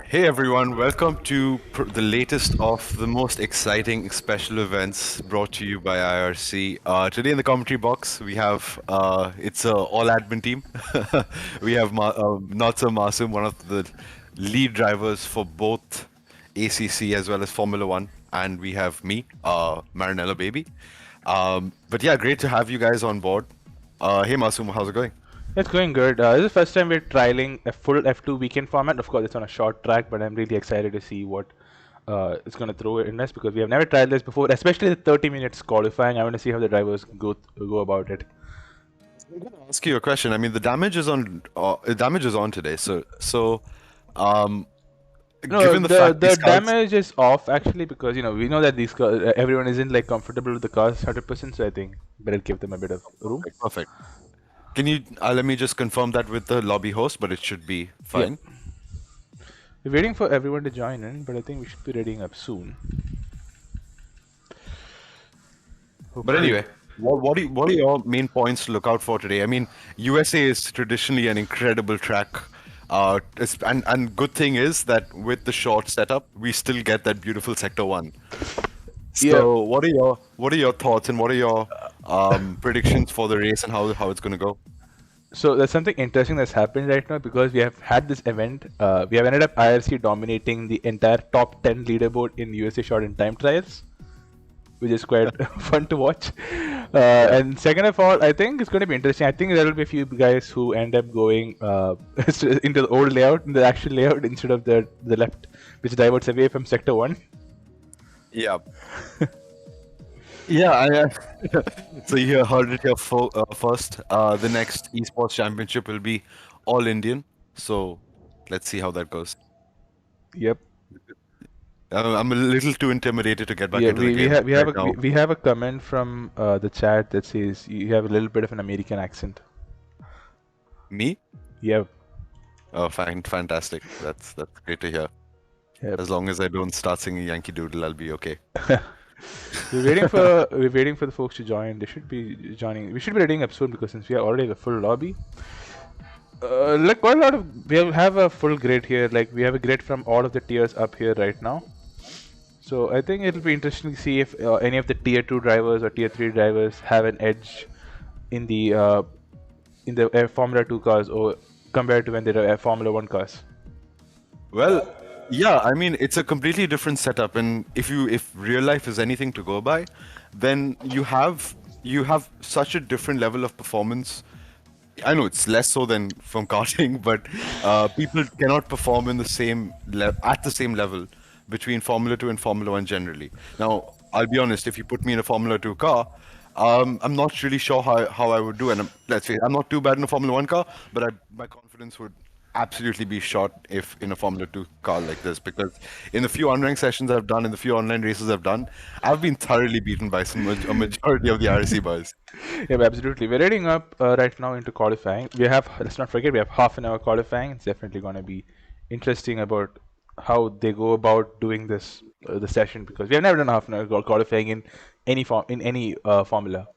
Hey everyone, welcome to the latest of the most exciting special events brought to you by IRC. Today in the commentary box, we have it's a all admin team. We have Not So Masum, one of the lead drivers for both ACC as well as Formula One, and we have me, Marinella Baby. But yeah, great to have you guys on board. Hey Masum, how's it going? It's going good. This is the first time we're trialing a full F2 weekend format. Of course, it's on a short track, but I'm really excited to see what it's going to throw in us because we have never tried this before, especially the 30 minutes qualifying. I want to see how the drivers go about it. I'm gonna ask you a question. I mean, the damage is on today. Um, No, given the fact the these cars, damage is off actually because we know that these cars, everyone isn't like comfortable with the cars 100%. So I think better give them a bit of room. perfect. Can you let me just confirm that with the lobby host, but it should be Yep. fine. We're waiting for everyone to join in, but I think we should be readying up soon. But Hopefully. anyway, what are your main points to look out for today? I mean, USA is traditionally an incredible track. And good thing is that with the short setup, we still get that beautiful sector one. Yeah. So, what are your thoughts and what are your predictions for the race and how it's going to go? So there's something interesting that's happened right now because we have had this event. We have ended up IRC dominating the entire top 10 leaderboard in USA short and time trials, which is quite fun to watch. Yeah. And second of all, I think it's going to be interesting. I think there will be a few guys who end up going into the old layout, in the actual layout, instead of the left, which diverts away from sector one. Yeah. Yeah, so you heard it here first. The next esports championship will be all Indian. So let's see how that goes. Yep. I'm a little too intimidated to get back Yeah, into the we game have we have right a now. we have a comment from the chat that says you have a little bit of an American accent. Me? Yep. Oh, fine, fantastic. That's great to hear. Yep. As long as I don't start singing Yankee Doodle, I'll be okay. We're waiting for the folks to join. They should be joining. We should be reading up soon because since we are already the full lobby, like quite a lot of have a full grid here. Like we have a grid from all of the tiers up here right now. So I think it'll be interesting to see if any of the tier 2 drivers or tier 3 drivers have an edge in the Formula 2 cars or compared to when they're Formula 1 cars. Well, yeah, I mean it's a completely different setup, and if real life is anything to go by, then you have such a different level of performance. I know it's less so than from karting, but people cannot perform in the at the same level between Formula 2 and Formula 1 generally. Now, I'll be honest, if you put me in a Formula 2 car, I'm not really sure how I would do. And let's say I'm not too bad in a Formula 1 car, but my confidence would absolutely be shot if in a Formula 2 car like this, because in the few unranked sessions I've done, in the few online races I've done, I've been thoroughly beaten by a majority of the IRC boys. Yeah, absolutely. We're heading up right now into qualifying. Let's not forget, we have half an hour qualifying. It's definitely going to be interesting about how they go about doing this the session because we have never done half an hour qualifying in any formula.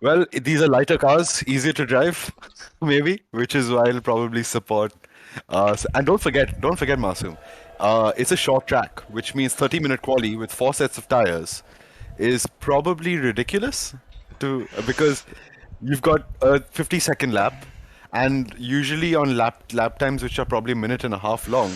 Well, these are lighter cars, easier to drive, maybe, which is why I'll probably support. And don't forget, Masum. It's a short track, which means 30-minute quali with 4 sets of tires is probably ridiculous because you've got a 50-second lap, and usually on lap times, which are probably a minute and a half long,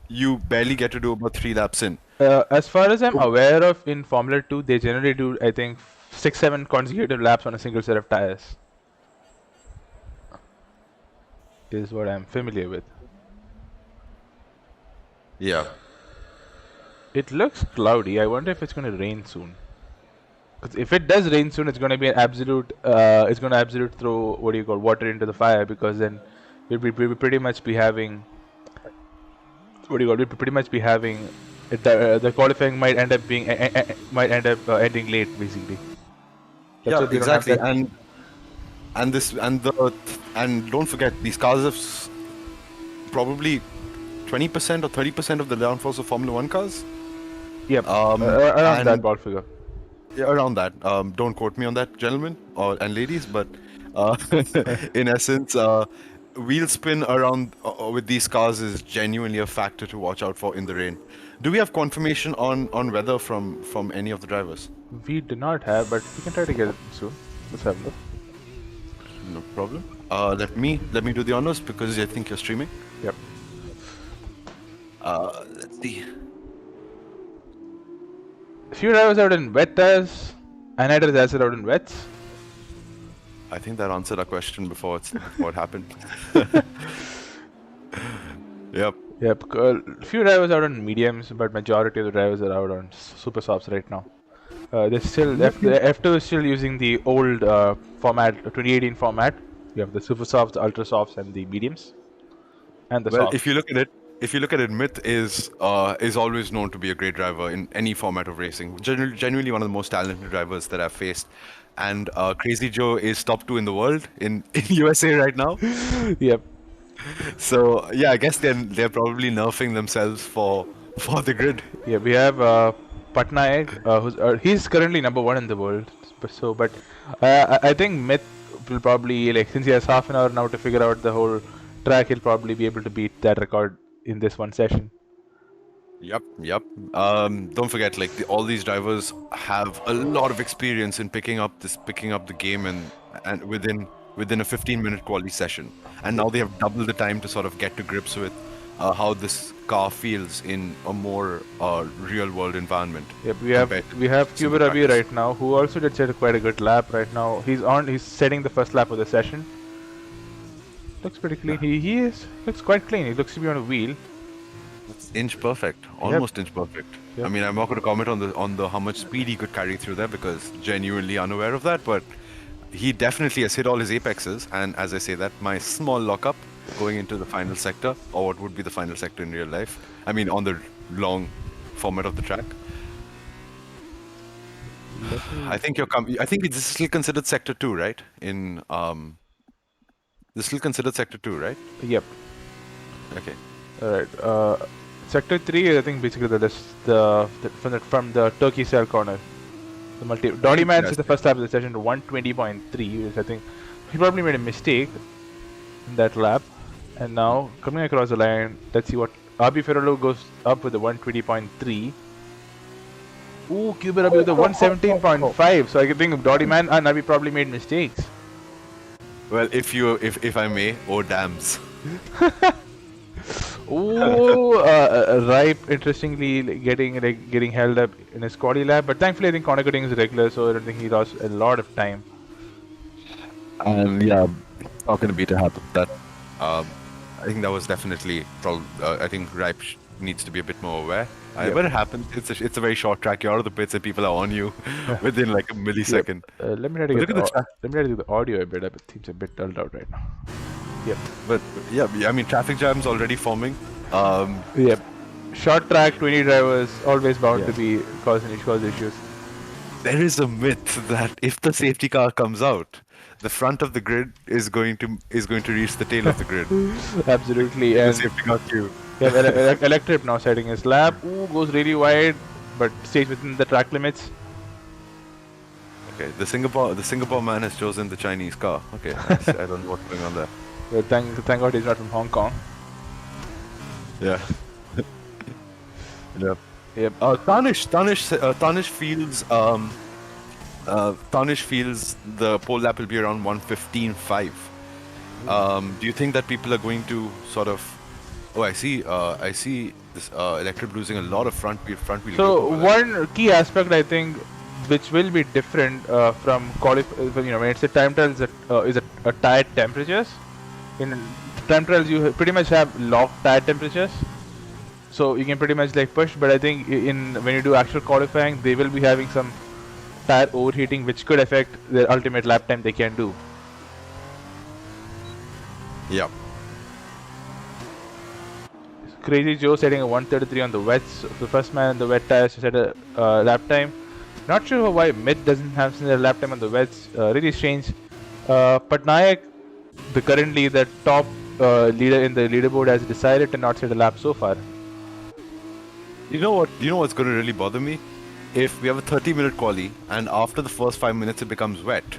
you barely get to do about 3 laps in. As far as I'm aware of, in Formula 2, they generally do, I think, 6-7 consecutive laps on a single set of tires. Is what I'm familiar with. Yeah. It looks cloudy. I wonder if it's going to rain soon. Because if it does rain soon, it's going to be an absolute. It's going to absolute throw water into the fire. Because then we'll pretty much be having. We'll pretty much be having. The qualifying might end up being ending late, basically. That's Yeah, what they don't have exactly. that. And don't forget, these cars have probably 20% or 30% of the downforce of Formula 1 cars. Yep. Around that And ball figure. yeah, around that. Don't quote me on that, gentlemen and ladies, but in essence, wheel spin around with these cars is genuinely a factor to watch out for in the rain. Do we have confirmation on weather from any of the drivers? We do not have, but we can try to get it soon. Let's have a look. No problem. Let me do the honors because I think you're streaming. Yep. Let's see. Few drivers out in wet tires, and others also out in wets. I think that answered our question before it happened. Yep. Yep. Few drivers out on mediums, but majority of the drivers are out on super softs right now. They're still F2 is still using the old format, 2018 format. You have the super softs, the ultra softs, and the mediums, and the Well, softs. if you look at it, Myth is always known to be a great driver in any format of racing. Genuinely one of the most talented drivers that I've faced. And Crazy Joe is top 2 in the world in USA right now. Yep. So yeah, I guess they're probably nerfing themselves for the grid. Yeah, we have Patnaik, he's currently #1 in the world. But I think Myth will probably, like, since he has half an hour now to figure out the whole track, he'll probably be able to beat that record in this one session. Yep. Don't forget, like all these drivers have a lot of experience in picking up the game and within a 15-minute quality session, and now they have double the time to sort of get to grips with how this car feels in a more real-world environment. Yep, we have Cuba Ravi right now, who also did set quite a good lap right now. He's setting the first lap of the session. Looks pretty clean. He looks quite clean. He looks to be on a wheel. It's inch perfect, almost inch perfect. Yep. I mean, I'm not going to comment on the how much speed he could carry through there because genuinely unaware of that, but he definitely has hit all his apexes. And as I say that, my small lockup going into the final sector, or what would be the final sector in real life. I mean, on the long format of the track. I think I think this is still considered sector 2, right? This is still considered sector 2, right? Yep. Okay. Alright. Sector 3 is, I think, basically from the Turkey cell corner. The Dotty Man is the first lap of the session to 120.3, which I think he probably made a mistake in that lap. And now coming across the line, let's see what RB Ferrolo goes up with the 120.3. Ooh, Cuba Rabi with the 117.5. So I think Dotty Man and Nabi probably made mistakes. Well, if I may, oh dams. Ooh, Ripe interestingly getting held up in his quali lap, but thankfully I think Connor Gooding is regular, so I don't think he lost a lot of time. Yeah, not going to be to happen. That I think that was definitely I think Ripe needs to be a bit more aware. Yep. When it happens, it's a very short track. You're out of the pits and people are on you within like a millisecond. Yep. Let me try to get the audio a bit up. It seems a bit dulled out right now. Yep. But yeah, I mean, traffic jams already forming. Yep. Short track, 20 drivers, always bound to be cause issues. There is a myth that if the safety car comes out, the front of the grid is going to reach the tail of the grid. Absolutely. The And safety car queue. yeah, Electrip now setting his lap. Ooh, goes really wide, but stays within the track limits. Okay, the Singapore man has chosen the Chinese car. Okay, nice. I don't know what's going on there. Thank God he's not from Hong Kong. Yeah. Yeah. Yep. Tanish feels the pole lap will be around 1:15.5. Do you think that people are going to sort of? Oh, I see this Electric losing a lot of front wheel. So one key aspect I think, which will be different from when it's a time trial, is a tire temperatures. In time trials, you pretty much have locked tire temperatures, so you can pretty much like push. But I think when you do actual qualifying, they will be having some tire overheating, which could affect their ultimate lap time they can do. Yeah. Crazy Joe setting a 133 on the wets. The first man in the wet tires to set a lap time. Not sure why Myth doesn't have similar lap time on the wets. Really strange. Patnaik, currently the top leader in the leaderboard, has decided to not set a lap so far. You know what's going to really bother me? If we have a 30-minute quali and after the first 5 minutes it becomes wet,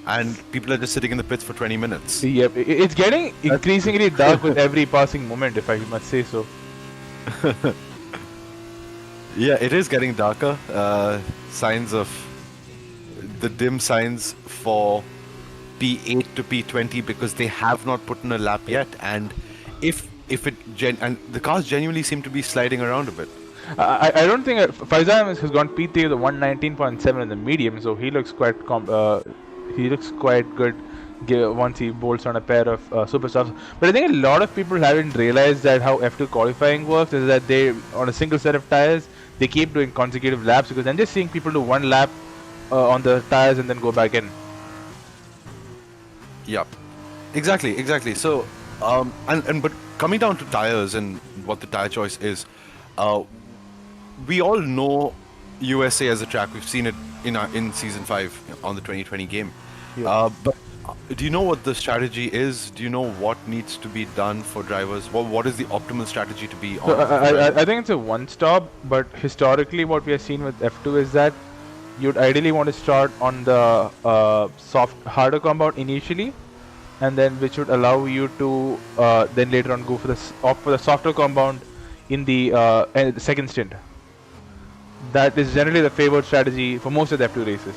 and people are just sitting in the pits for 20 minutes. Yep, it's getting increasingly dark with every passing moment, if I must say so. Yeah, it is getting darker. Signs of the dim signs for P8 to P20 because they have not put in a lap yet, and if and the cars genuinely seem to be sliding around a bit. I don't think Faizan has gone P3 with a 119.7 in the medium, so he looks quite good once he bolts on a pair of super softs. But I think a lot of people haven't realized that how F2 qualifying works is that they, on a single set of tires, they keep doing consecutive laps, because I'm just seeing people do one lap on the tires and then go back in. Yep, exactly. So, but coming down to tires and what the tire choice is, we all know USA as a track. We've seen it in season 5 on the 2020 game. Yeah. But do you know what the strategy is? Do you know what needs to be done for drivers? What is the optimal strategy to be on? So I think it's a one-stop, but historically what we have seen with F2 is that you'd ideally want to start on the harder compound initially, and then which would allow you to then later on go for opt for the softer compound in the second stint. That is generally the favored strategy for most of the F2 races.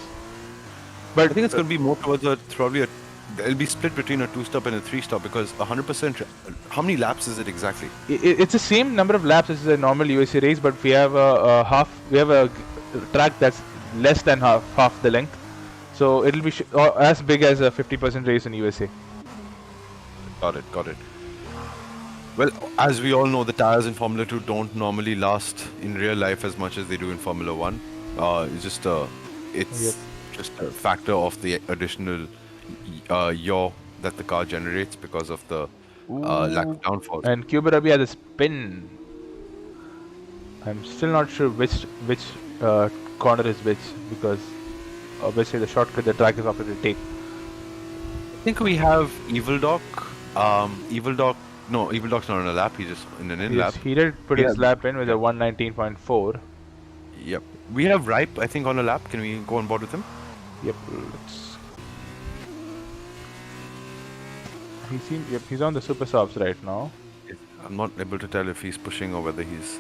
But I think it's going to be more towards it'll be split between a 2-stop and a 3-stop, because 100%. How many laps is it exactly? It's the same number of laps as a normal USA race, but we have a track that's less than half the length, so it'll be as big as a 50% race in USA. Got it. Well, as we all know, the tires in Formula 2 don't normally last in real life as much as they do in Formula 1. It's just a factor of the additional yaw that the car generates because of the lack of downforce. And Cuba Rabi has a spin. I'm still not sure which corner is which, because obviously the shortcut the track is offered to take. I think we have Evil Doc. Evil Doc's not on a lap. He's just in an lap. He did put his lap in with a 119.4. Yep. We have Ripe, I think, on a lap. Can we go on board with him? Yep. He's on the super softs right now. I'm not able to tell if he's pushing or whether he's.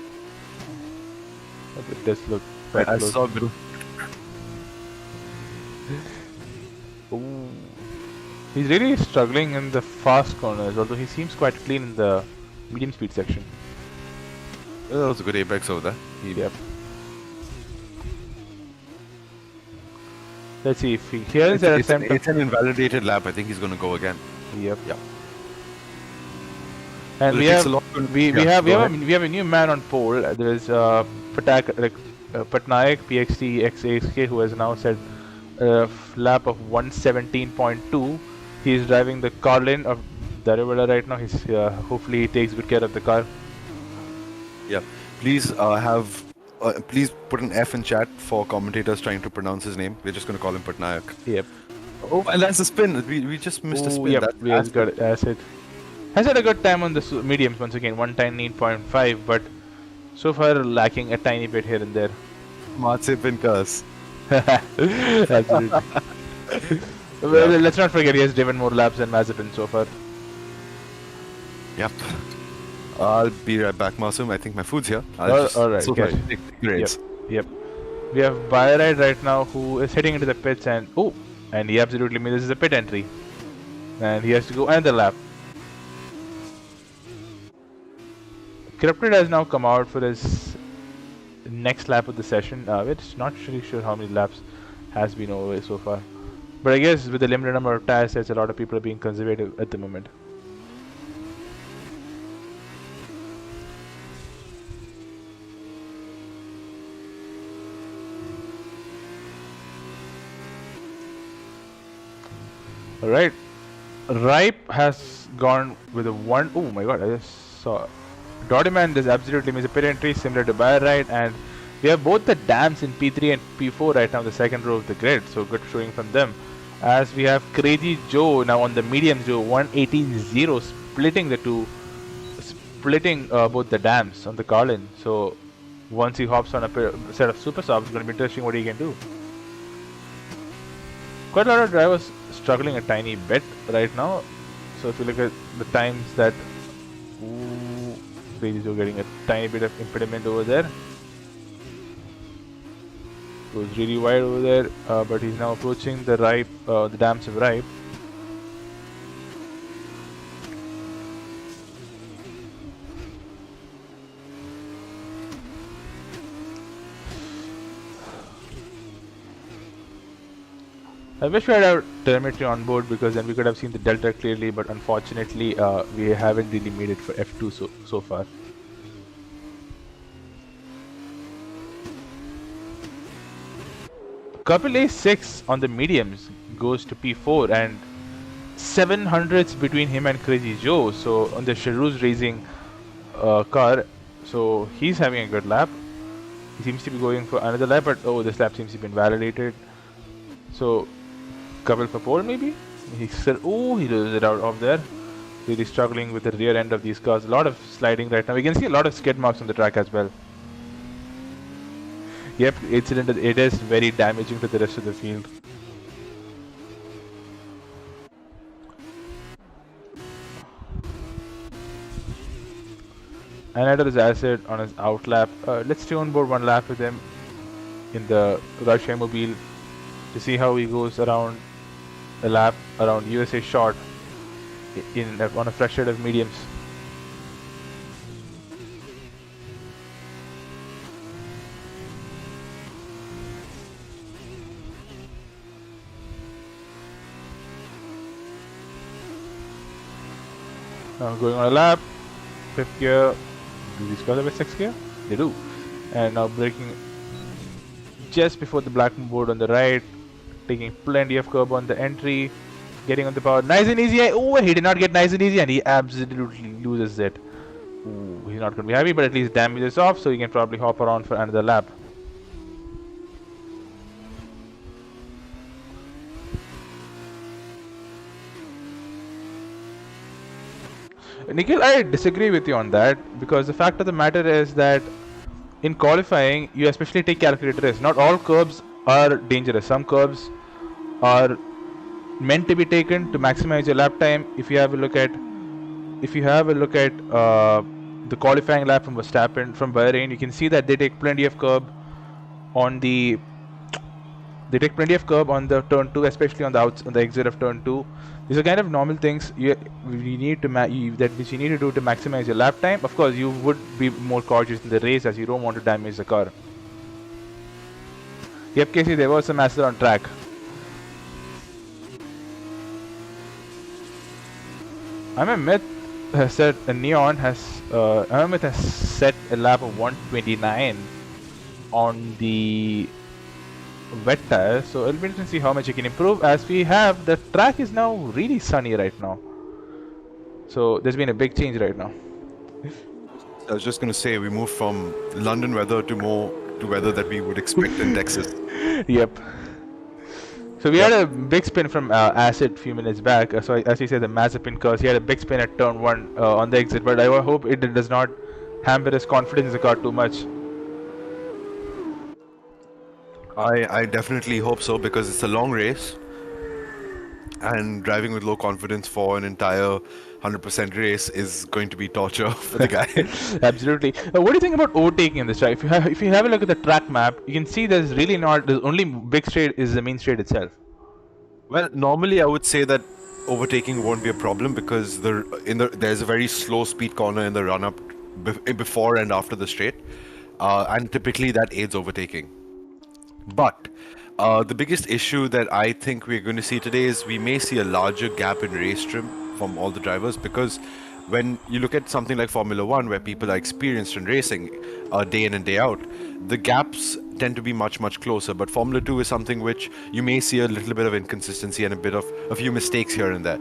It does look I close. saw a bit. Ooh. He's really struggling in the fast corners, although he seems quite clean in the medium speed section. That was a good apex over there. Yep. Let's see if he hears that attempt. It's an invalidated lap. I think he's going to go again. Yep. Yeah. And we have a new man on pole. There is Patnaik PXT XASK, who has now said a lap of 117.2. He's driving the Carlin of Darewala right now. He's hopefully he takes good care of the car. Yeah. Please please put an F in chat for commentators trying to pronounce his name. We're just going to call him Patnaik. Yep. Oh, and that's a spin. We just missed a spin. Yep. We got it. Acid. Has had a good time on the mediums once again, 119.5, but so far lacking a tiny bit here and there. Mazepin curse. Absolutely. Well, let's not forget he has driven more laps than Mazepin so far. Yep. I'll be right back, Masum. I think my food's here. Alright, okay. Yep. We have Byride right now who is heading into the pits and he absolutely misses a pit entry. And he has to go another lap. Cryptid has now come out for his next lap of the session. We're just not really sure how many laps has been over so far. But I guess with the limited number of tire sets, a lot of people are being conservative at the moment. Alright. Ripe has gone with a 1. Oh my god, I just saw. Dodiman does absolutely miss a pit entry similar to Byride, and we have both the dams in P3 and P4 right now, the second row of the grid, so good showing from them. As we have Crazy Joe now on the mediums, Joe 118.0, splitting both the dams on the Carlin. So once he hops on a set of super softs, it's going to be interesting what he can do. Quite a lot of drivers struggling a tiny bit right now. So if you look at the times that Crazy Joe getting a tiny bit of impediment over there. Goes really wide over there, but he's now approaching the ripe, the dams of ripe. I wish we had our telemetry on board because then we could have seen the delta clearly, but unfortunately we haven't really made it for F2 so far. Couple A6 on the mediums goes to P4 and 700s between him and Crazy Joe. So on the Charouz racing car, so he's having a good lap. He seems to be going for another lap, but oh, this lap seems to have been validated. So couple for pole maybe. He said, oh, he loses it out of there. Really struggling with the rear end of these cars. A lot of sliding right now. We can see a lot of skid marks on the track as well. Yep, incident. It is very damaging to the rest of the field. Another is acid on his out lap. Let's stay on board one lap with him in the Rush Mobile to see how he goes around a lap around USA short on a fresh set of mediums. Now going on a lap, 5th gear. Do these cars have a 6th gear? They do. And now braking just before the black board on the right, taking plenty of curb on the entry, getting on the power. Nice and easy. Oh, he did not get nice and easy and he absolutely loses it. Ooh, he's not going to be happy, but at least damage is off, so he can probably hop around for another lap. Nikhil, I disagree with you on that because the fact of the matter is that in qualifying, you especially take calculated risk. Not all curbs are dangerous. Some curbs are meant to be taken to maximize your lap time. If you have a look at, the qualifying lap from Verstappen from Bahrain, you can see that they take plenty of curb on the. They take plenty of curb on the turn 2, especially on the exit of turn 2. These are kind of normal things you need to do to maximize your lap time. Of course, you would be more cautious in the race as you don't want to damage the car. Yep, Casey, there was some acid on track. I'm a myth has said Neon has has set a lap of 129 on the wet tires, so it'll be interesting to see how much you can improve as we have the track is now really sunny right now, so there's been a big change right now. I was just going to say we moved from London weather to weather that we would expect in Texas. Yep. So we had a big spin from Acid a few minutes back. So as you said, the Mazepin curse, he had a big spin at turn 1 on the exit, but I hope it does not hamper his confidence in the car too much. I definitely hope so because it's a long race and driving with low confidence for an entire 100% race is going to be torture for the guy. Absolutely. What do you think about overtaking in this track? If you have a look at the track map, you can see there's only big straight is the main straight itself. Well, normally I would say that overtaking won't be a problem because there's a very slow speed corner in the run up before and after the straight, and typically that aids overtaking. But the biggest issue that I think we're going to see today is we may see a larger gap in race trim from all the drivers, because when you look at something like Formula 1 where people are experienced in racing day in and day out, the gaps tend to be much closer. But Formula 2 is something which you may see a little bit of inconsistency and a few mistakes here and there,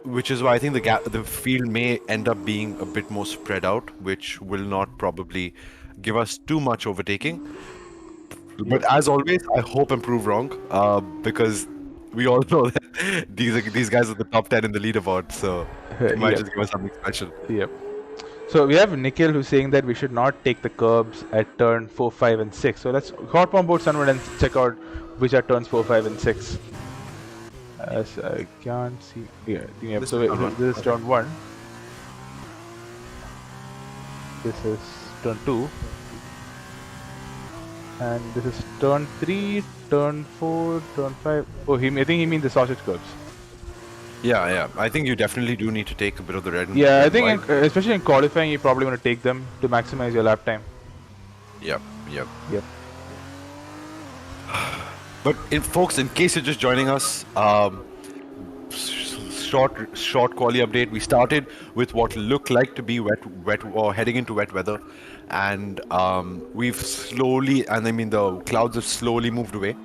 which is why I think the field may end up being a bit more spread out, which will not probably give us too much overtaking. But as always, I hope I'm proved wrong, because we all know that these guys are the top 10 in the leaderboard, so it might just give us something special. Yep. So we have Nikhil who's saying that we should not take the curbs at turn 4, 5, and 6. So let's hop on board Sunward and check out which are turns 4, 5, and 6. As I can't see. Yeah, This so is turn one. this is Okay. turn 1. This is turn 2. And this is turn 3, turn 4, turn 5. Oh, I think he means the sausage curves. Yeah, yeah. I think you definitely do need to take a bit of the red Yeah, I and think white. especially in qualifying, you probably want to take them to maximize your lap time. Yep, yep. Yep. But folks, in case you're just joining us, short quali update. We started with what looked like to be wet or heading into wet weather, and we've slowly, and I mean the clouds have slowly moved away,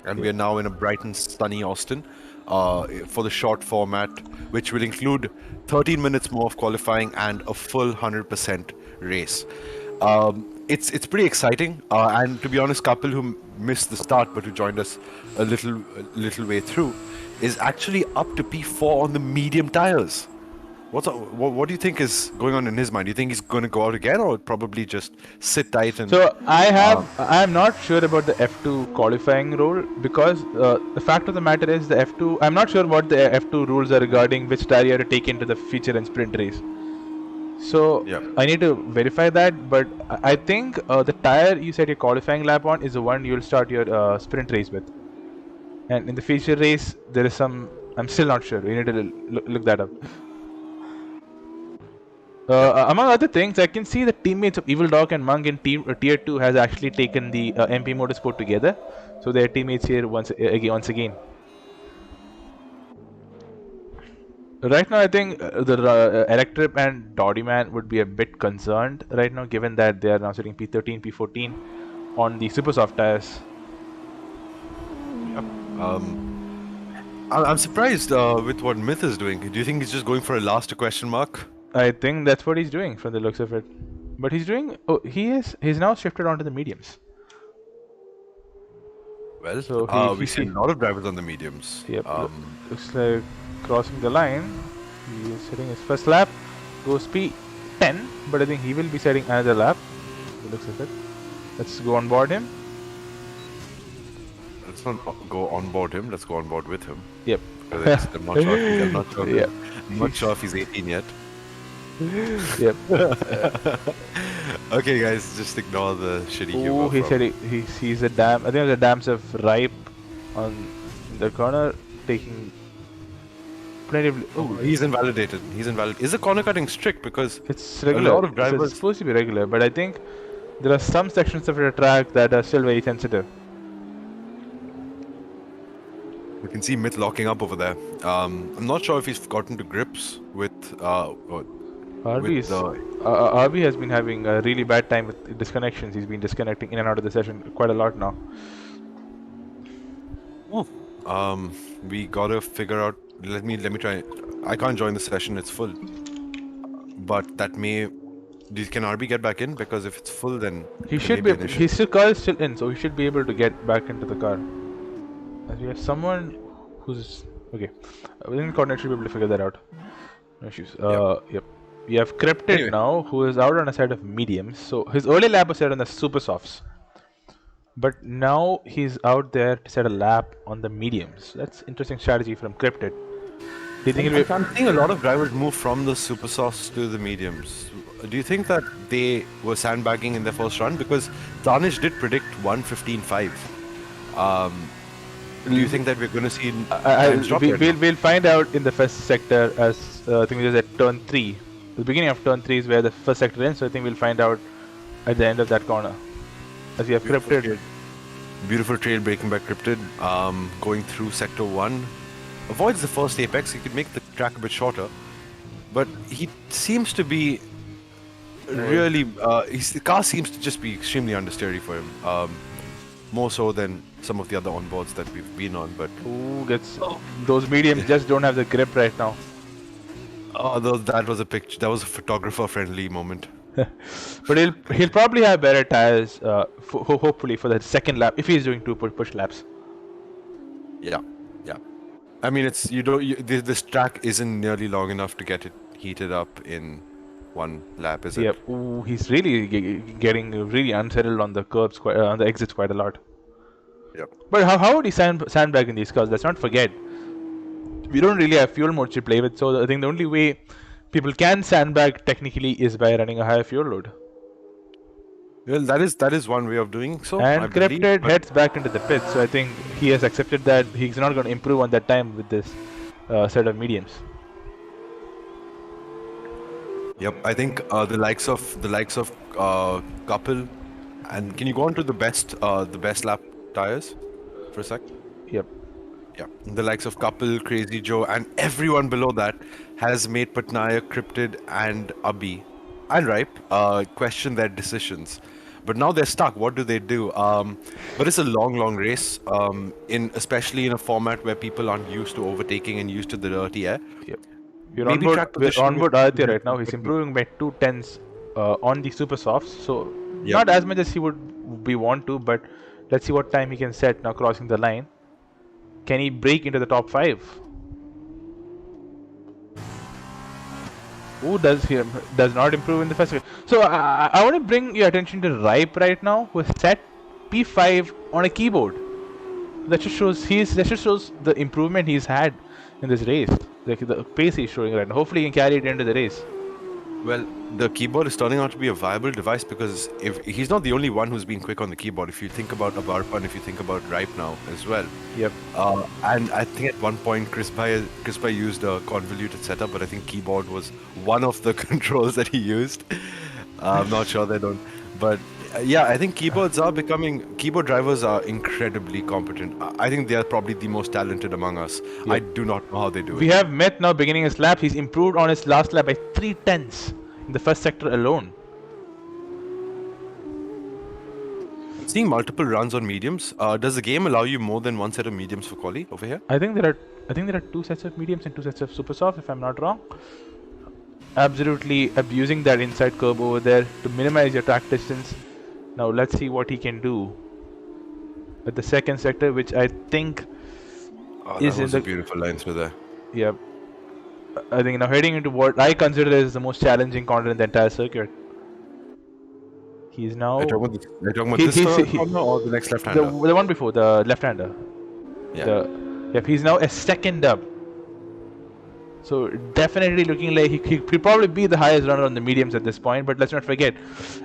and we Yep. are now in a bright and sunny Austin for the short format, which will include 13 minutes more of qualifying and a full 100% race. It's pretty exciting, and to be honest, couple who missed the start but who joined us a little way through is actually up to P4 on the medium tires. What do you think is going on in his mind? Do you think he's going to go out again, or probably just sit tight and? So I'm not sure about the F2 qualifying rule because the fact of the matter is the F2. I'm not sure what the F2 rules are regarding which tire you have to take into the feature and sprint race. So Yeah. I need to verify that, but I think the tire you set your qualifying lap on is the one you'll start your sprint race with. And in the feature race, there is some. I'm still not sure. We need to look that up. Among other things, I can see the teammates of Evil Dog and Monk in Tier 2 has actually taken the MP Motorsport together. So they're teammates here once again. Right now, I think the Electrip and Doddy Man would be a bit concerned right now, given that they are now sitting P13, P14 on the super soft tires. Yep. I'm surprised with what Myth is doing. Do you think he's just going for a last question mark? I think that's what he's doing from the looks of it. But he's doing. Oh, he's now shifted onto the mediums. Well, So we see a lot of drivers on the mediums. Yep. Looks like crossing the line. He is setting his first lap. Goes P10, but I think he will be setting another lap. The looks of it. Let's go on board him. Let's not go on board him. Let's go on board with him. Yep. I'm not sure. Yep. I'm not sure if he's 18 yet. Yep. Okay, guys, just ignore the shitty humor. Oh, he said he sees a dam. I think there's a dams of ripe on the corner, taking plenty of. Oh, he's invalidated. He's invalidated. Is the corner cutting strict? Because it's regular. a lot of drivers. It's supposed to be regular, but I think there are some sections of the track that are still very sensitive. We can see Myth locking up over there. I'm not sure if he's gotten to grips with RB has been having a really bad time with disconnections. He's been disconnecting in and out of the session quite a lot now. We gotta figure out. Let me try. I can't join the session. It's full. But that may. Can RB get back in? Because if it's full, then he should be. His car is still in, so he should be able to get back into the car. As we have someone who's okay. Within coordinate should be able to figure that out. No issues. Yep. We have Cryptid now, who is out on a side of mediums. So his early lap was set on the super softs, but now he's out there to set a lap on the mediums. That's interesting strategy from Cryptid. Do you think I'm seeing a lot of drivers move from the super softs to the mediums. Do you think that they were sandbagging in their first run? Because Tarnish did predict 1:15.5. Do you think that we're going to see? We'll find out in the first sector, as I think it was at turn 3. The beginning of turn 3 is where the first sector ends, so I think we'll find out at the end of that corner. As we have Cryptid. Beautiful trail breaking by Cryptid, going through sector 1. Avoids the first apex. He could make the track a bit shorter, but he seems to be really. The car seems to just be extremely understeery for him, more so than some of the other onboards that we've been on. But those mediums just don't have the grip right now. Oh, that was a picture. That was a photographer-friendly moment. But he'll probably have better tires, hopefully for the second lap if he's doing 2 push laps. Yeah. I mean, it's this track isn't nearly long enough to get it heated up in 1 lap, is it? Yep. Ooh, he's really getting really unsettled on the curbs, on the exits quite a lot. Yep. But how would he sandbag in these cars? Let's not forget, we don't really have fuel mode to play with. So I think the only way people can sandbag technically is by running a higher fuel load. Well, that is one way of doing so, I And believe. Cryptid But heads back into the pit. So I think he has accepted that he's not going to improve on that time with this set of mediums. yep, I think the likes of Couple, and can you go on to the best lap tires for a sec? Yep. Yeah, the likes of Couple, Crazy Joe, and everyone below that has made Patnaik, Cryptid, and Abhi and Ripe question their decisions. But now they're stuck. What do they do? But it's a long race. Especially in a format where people aren't used to overtaking and used to the dirty air. Yep. Maybe track We're positioning on is board Aditya right now. a He's bit- improving by 2 tenths on the super softs. So Yep. not as much as he would be want to, but let's see what time he can set now crossing the line. Can he break into the top 5? Who does not improve in the first. So I want to bring your attention to Ripe right now, who has set P5 on a keyboard. That just shows the improvement he's had in this race. Like the pace he's showing right now. Hopefully he can carry it into the race. Well, the keyboard is turning out to be a viable device because if he's not the only one who's been quick on the keyboard. If you think about Abarpa and if you think about Ripe now as well. Yep. And I think at one point Chris Bhai used a convoluted setup, but I think keyboard was one of the controls that he used. I'm not sure they don't, but yeah, I think keyboard drivers are incredibly competent. I think they are probably the most talented among us. I do not know how they do We it. have Met now beginning his lap. He's improved on his last lap by 3 tenths in the first sector alone. Seeing multiple runs on mediums, does the game allow you more than one set of mediums for quali over here? I think there are 2 sets of mediums and 2 sets of super soft, if I'm not wrong. Absolutely abusing that inside curb over there to minimize your track distance. Now let's see what he can do at the second sector, which I think is That was in a the beautiful line through there. Yep. I think now heading into what I consider as the most challenging corner in the entire circuit. He's now Are you talking about He- this he's- corner or the next left-hander? the one before, the left-hander. Yeah. Yep, he's now a second up. So definitely looking like he'll probably be the highest runner on the mediums at this point. But let's not forget,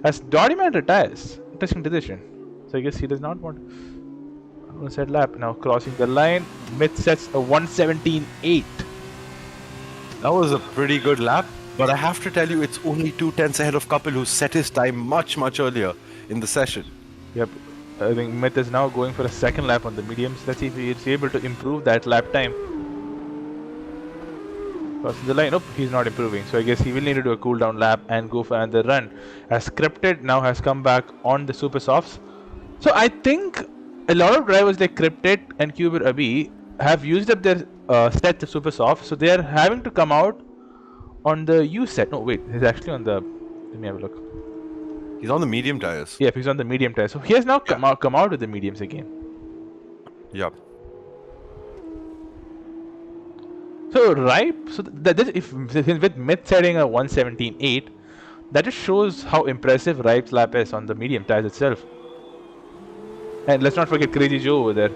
as Doryman retires, interesting decision. So I guess he does not want to set lap. Now crossing the line, Myth sets a 117.8. That was a pretty good lap, but I have to tell you, it's only 2 tenths ahead of Kapil, who set his time much earlier in the session. Yep, I think Myth is now going for a second lap on the mediums. Let's see if he's able to improve that lap time. Crossing the line, nope, he's not improving. So I guess he will need to do a cool down lap and go for another run. As Cryptid now has come back on the super softs. So I think a lot of drivers like Cryptid and Cuber Abi have used up their set to super soft, so they are having to come out on the U set. No, wait, he's actually on the. Let me have a look. He's on the medium tires. Yeah, he's on the medium tire. So he has now come out with the mediums again. Yeah. So Ripe, so if with Myth setting a 117.8, that just shows how impressive Ripe's lap is on the medium tires itself. And let's not forget Crazy Joe over there.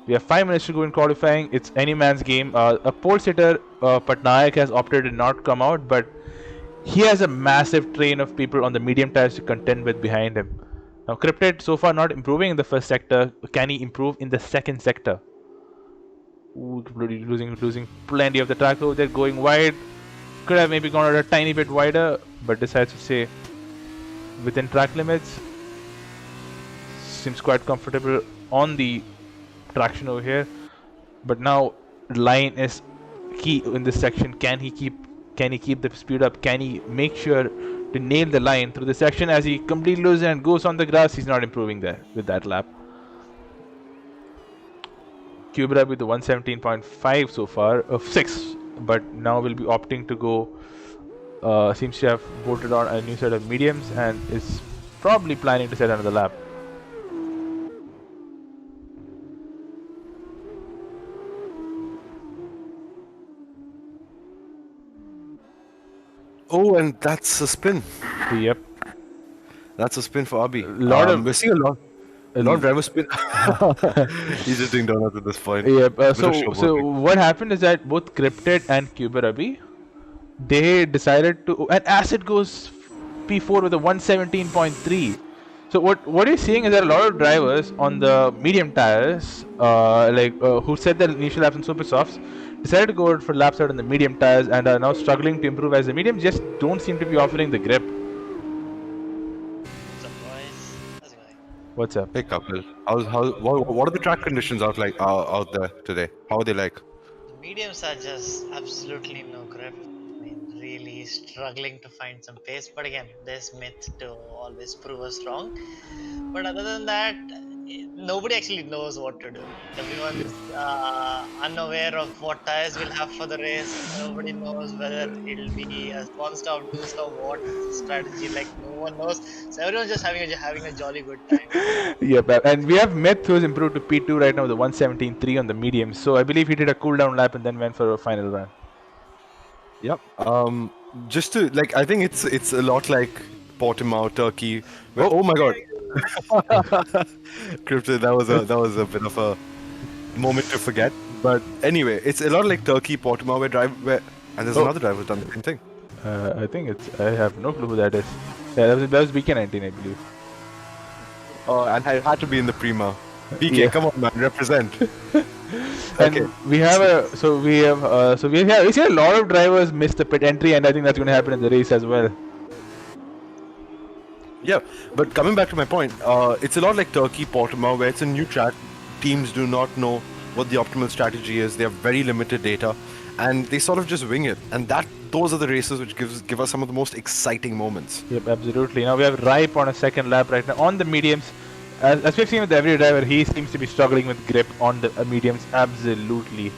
We have 5 minutes to go in qualifying. It's any man's game. A pole sitter, Patnaik, has opted to not come out, but he has a massive train of people on the medium tires to contend with behind him. Now, Cryptid so far not improving in the first sector. Can he improve in the second sector? Ooh, losing plenty of the track over there, going wide. Could have maybe gone out a tiny bit wider, but decides to stay within track limits. Seems quite comfortable on the traction over here. But now line is key in this section. Can he keep the speed up? Can he make sure to nail the line through the section? As he completely loses and goes on the grass, he's not improving there with that lap. Cubra with the 117.5 so far, 6, but now will be opting to go. Seems to have voted on a new set of mediums and is probably planning to set another lap. Oh, and that's a spin. Yep. That's a spin for Abhi. We're Non driver spin. He's just doing donuts at this point. Yeah. Bit of So showboating. what happened is that both Cryptid and Kuberabi, they decided to, and Acid goes P4 with a 117.3. So what you're seeing is that a lot of drivers on the medium tires, who set their initial laps in super softs, decided to go for laps out on the medium tires and are now struggling to improve as the mediums just don't seem to be offering the grip. What's up, boys? How's it going? What's up? Hey, couple. What are the track conditions out there today? How are they like? The mediums are just absolutely no grip. I mean, really struggling to find some pace. But again, there's myth to always prove us wrong. But other than that, nobody actually knows what to do. Everyone's unaware of what tires we'll have for the race. Nobody knows whether it'll be a one stop, two stop, what strategy. Like no one knows. So everyone's just having a jolly good time. Yep, and we have Myth who's improved to P2 right now with the 117.3 on the medium. So I believe he did a cool down lap and then went for a final run. Yep. Just to like, I think it's a lot like Portimao, Turkey. Where, oh my God. Cryptid, that was a bit of a moment to forget. But anyway, it's a lot like Turkey, Portimao, and there's another driver who's done the same thing. I think I have no clue who that is. Yeah, that was BK19, I believe. Oh, and I had to be in the Prima. BK, Yeah. come on, man, represent. And Okay. we see a lot of drivers miss the pit entry, and I think that's going to happen in the race as well. Yeah, but coming back to my point, it's a lot like Turkey, Portimao, where it's a new track. Teams do not know what the optimal strategy is. They have very limited data, and they sort of just wing it. And those are the races which give us some of the most exciting moments. Yep, absolutely. Now we have Ripe on a second lap right now on the mediums. As we've seen with every driver, he seems to be struggling with grip on the mediums. Absolutely.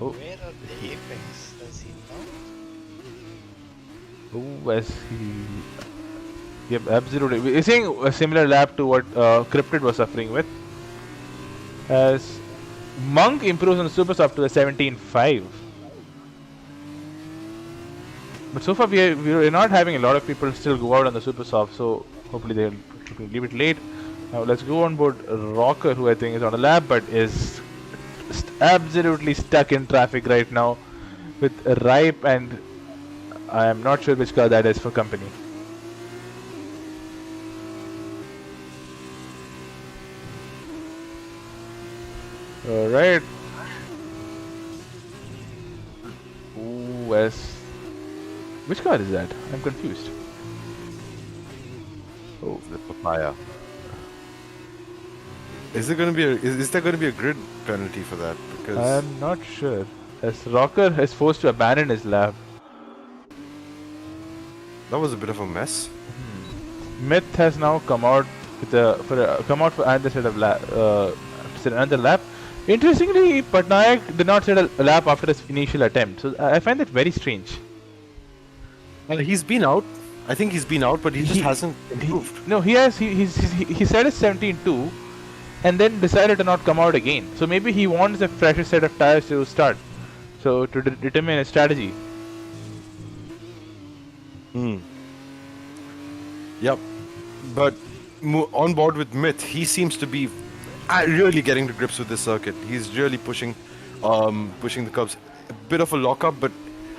Oh, Where are the apex? Does he know? oh, as he. Yep, absolutely. We're seeing a similar lap to what Cryptid was suffering with. As Monk improves on the Super Soft to a 17.5. But so far we're not having a lot of people still go out on the Super Soft, so hopefully they'll leave it late. Now let's go on board Rocker, who I think is on a lap but is absolutely stuck in traffic right now with Ripe, and I am not sure which car that is for company. Alright. Ooh, which car is that? I'm confused. Oh, the papaya. Is there going to be a grid penalty for that? Because I'm not sure. As Rocker is forced to abandon his lap. that was a bit of a mess. Myth has now come out with for another set of another lap. Interestingly, Patnaik did not set a lap after his initial attempt, so I find that very strange. Well, he's been out. I think he's been out, but he just hasn't improved. No, he has. He set his 17.2, and then decided to not come out again. So maybe he wants a fresher set of tires to start. So to determine a strategy. Yep. But on board with Myth, he seems to be really getting to grips with this circuit. He's really pushing the curbs. A bit of a lockup, but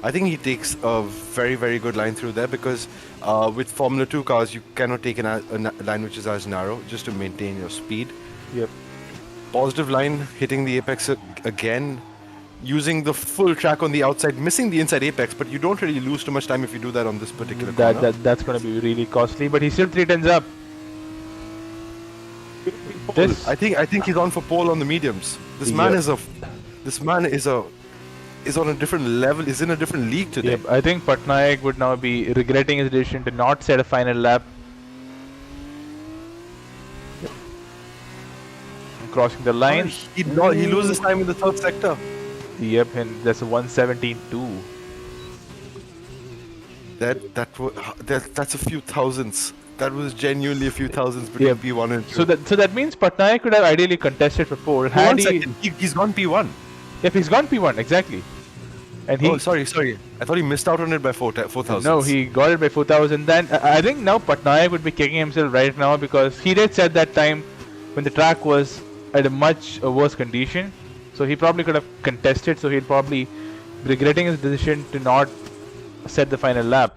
I think he takes a very, very good line through there because with Formula 2 cars, you cannot take a line which is as narrow just to maintain your speed. Yep. Positive line, hitting the apex again, using the full track on the outside, missing the inside apex, but you don't really lose too much time if you do that on this particular corner. That's going to be really costly, but he's still 3 10s up. I think he's on for pole on the mediums. This man is on a different level. Is in a different league today. Yep, I think Patnaik would now be regretting his decision to not set a final lap. Crossing the line. He loses time in the third sector. Yep, and that's a 117.2. That's a few thousandths. That was genuinely a few thousandths between P1 and 2. So that means Patnaik could have ideally contested for pole. One second, he's gone P1. Yep, he's gone P1, exactly. and Oh, he sorry. I thought he missed out on it by 4,000. no, he got it by 4,000. Then I think now Patnaik would be kicking himself right now because he did set that time when the track was at a much worse condition. So he probably could have contested. So he'll probably be regretting his decision to not set the final lap.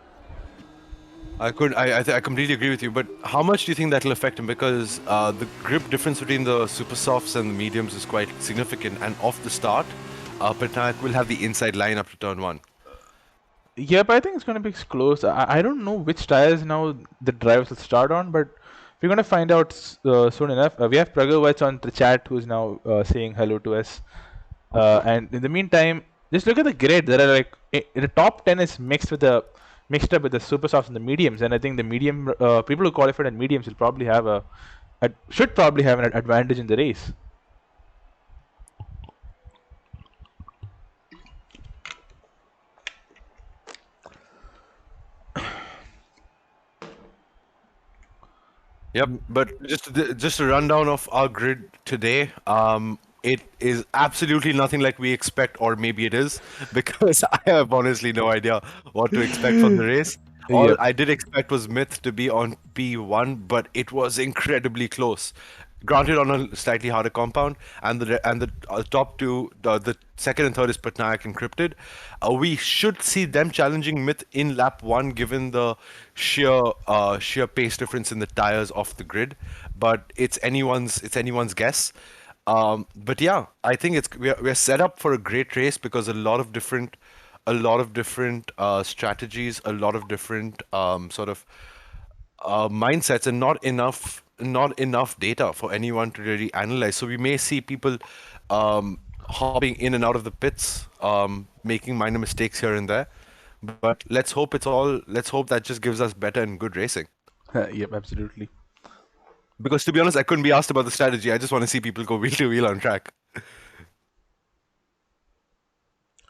I completely agree with you, but how much do you think that'll affect him? Because the grip difference between the super softs and the mediums is quite significant, and off the start, Patnaik will have the inside line up to turn one. Yep, I think it's going to be close. I don't know which tires now the drivers will start on, but we're going to find out soon enough. We have Pragovach on the chat who's now saying hello to us. And in the meantime, just look at the grid. There are like the top 10 is mixed up with the super softs and the mediums, and I think the medium people who qualified at mediums will probably have should probably have an advantage in the race. Yep, but just a rundown of our grid today. It is absolutely nothing like we expect, or maybe it is, because I have honestly no idea what to expect from the race. All Yep. I did expect was Myth to be on P1, but it was incredibly close. Granted, on a slightly harder compound, and the top two, the second and third is Patnaik encrypted. We should see them challenging Myth in lap one, given the sheer pace difference in the tires off the grid. But it's anyone's guess. But yeah, I think we're set up for a great race because a lot of different strategies, a lot of different sort of mindsets, and not enough data for anyone to really analyze. So we may see people hopping in and out of the pits, making minor mistakes here and there. But let's hope that just gives us better and good racing. Yep, absolutely. Because to be honest, I couldn't be asked about the strategy. I just want to see people go wheel to wheel on track.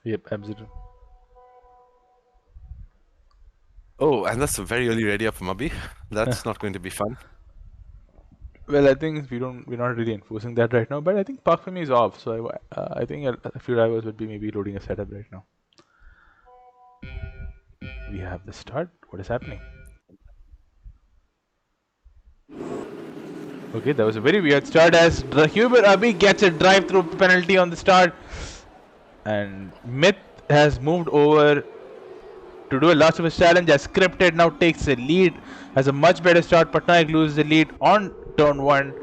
Yep, absolutely. Oh, and that's a very early ready up from Abhi. That's not going to be fun. Well, I think we're not really enforcing that right now, but I think park for me is off, so I think a few drivers would be maybe loading a setup right now. We have the start. What is happening? Okay, that was a very weird start as Huber Abi gets a drive-through penalty on the start, and Myth has moved over to do a last of his challenge as Scripted now takes the lead, has a much better start. Patnaik loses the lead on turn 1,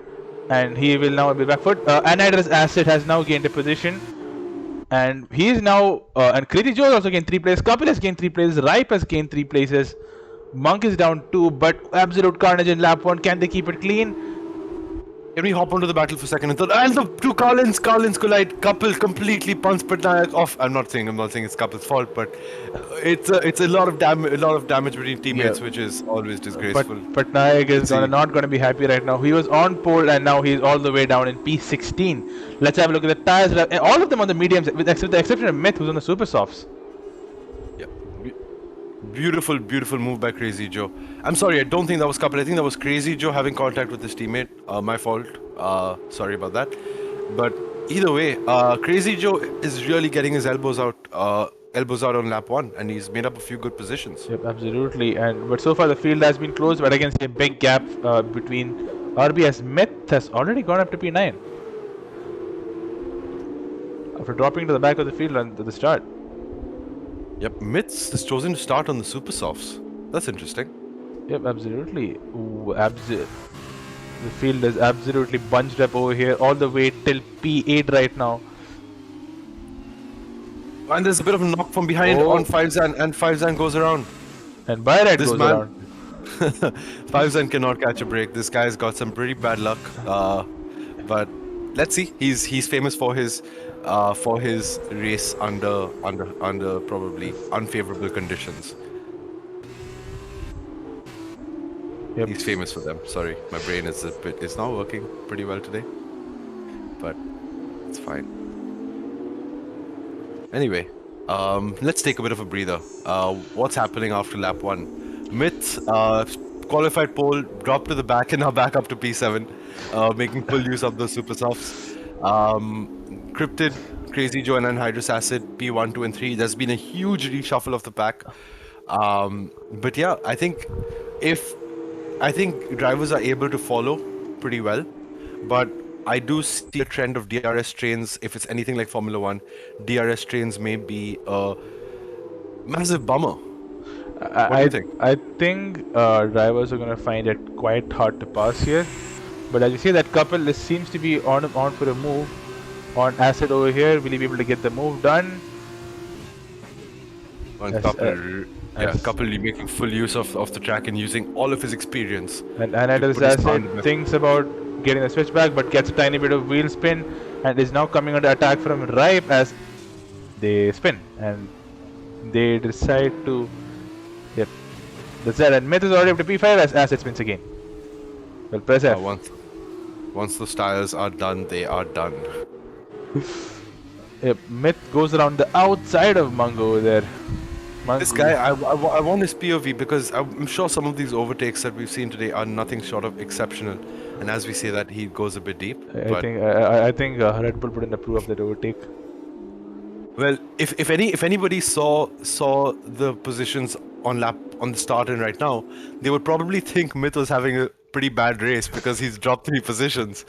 and he will now be back foot. Anider's Asset has now gained a position, and he is now, and Kriti Joe has also gained 3 places, Kapil has gained 3 places, Ripe has gained 3 places, Monk is down 2, but absolute carnage in lap 1. Can they keep it clean? Can we hop onto the battle for second and third? And the two Carlins collide. Couple completely punts Patnaik off. I'm not saying it's Couple's fault, but it's a lot of damage between teammates, which is always disgraceful. But Patnaik is not going to be happy right now. He was on pole and now he's all the way down in P16. Let's have a look at the tires. All of them on the mediums, with the exception of Myth, who's on the super softs. Yeah. Beautiful move by Crazy Joe. I'm sorry, I don't think that was Couple. I think that was Crazy Joe having contact with his teammate. My fault. Sorry about that. But either way, Crazy Joe is really getting his elbows out on lap 1, and he's made up a few good positions. Yep, absolutely. But so far the field has been closed, but I can see a big gap between RB as Myth has already gone up to P9 after dropping to the back of the field at the start. Yep, Myths has chosen to start on the super softs. That's interesting. Yep, absolutely. Ooh, the field is absolutely bunched up over here, all the way till P8 right now. And there's a bit of a knock from behind on 5zan, and 5zan goes around. And Byrat goes man- around. 5zan cannot catch a break. This guy's got some pretty bad luck. But let's see. He's famous for his race under probably unfavorable conditions. Yep. He's famous for them. Sorry, my brain is not working pretty well today, but it's fine. Anyway, let's take a bit of a breather. What's happening after lap 1? Myth qualified pole, dropped to the back, and now back up to P7, making full use of the super softs. Cryptid Crazy Joe and Anhydrous Acid P1, 2, and 3. There's been a huge reshuffle of the pack. But yeah, if I think drivers are able to follow pretty well, but I do see a trend of DRS trains. If it's anything like Formula One, DRS trains may be a massive bummer. What do you think? I think drivers are going to find it quite hard to pass here. But as you see, that couple seems to be on for a move on Acid over here. Will he be able to get the move done? And Yes, Couple making full use of the track and using all of his experience. And to Anadis put his car in Acid the- thinks about getting the switch back, but gets a tiny bit of wheel spin and is now coming under attack from Ripe as they spin. And they decide to... Yep. That's that. And Myth is already up to P5 as Acid spins again. Well, press F. Once those tires are done, they are done. Yep. Myth goes around the outside of Mungo over there. This guy, I want his POV because I'm sure some of these overtakes that we've seen today are nothing short of exceptional. And as we say that, he goes a bit deep. I think Red Bull wouldn't approve of that overtake. Well, if anybody saw the positions on the start and right now, they would probably think Myth was having a pretty bad race because he's dropped 3 positions.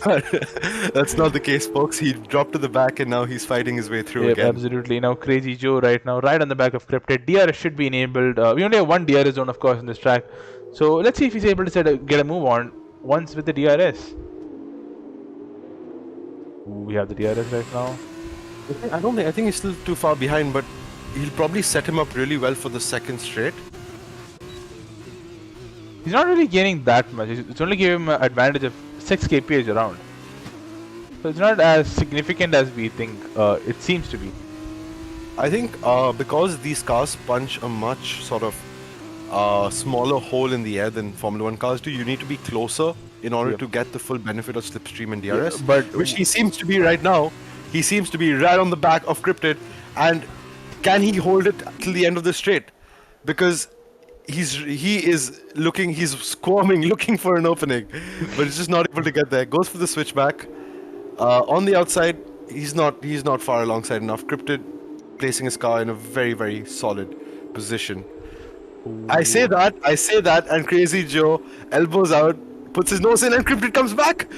But that's not the case, folks. He dropped to the back and now he's fighting his way through Yep, again. absolutely. Now Crazy Joe right now, right on the back of Cryptid. DRS should be enabled. We only have one DRS zone, of course, in this track. So let's see if he's able to get a move on once with the DRS. Ooh, we have the DRS right now. I think he's still too far behind, but he'll probably set him up really well for the second straight. He's not really gaining that much. It's only giving him an advantage of 6 kph around. So it's not as significant as we think it seems to be. I think because these cars punch a much sort of smaller hole in the air than Formula 1 cars do, you need to be closer in order to get the full benefit of slipstream and DRS. Which he seems to be right now. He seems to be right on the back of Cryptid. And can he hold it till the end of the straight? Because he's squirming, looking for an opening, but he's just not able to get there. Goes for the switchback. On the outside, he's not far alongside enough. Cryptid placing his car in a very, very solid position. Ooh. I say that, and Crazy Joe elbows out, puts his nose in, and Cryptid comes back.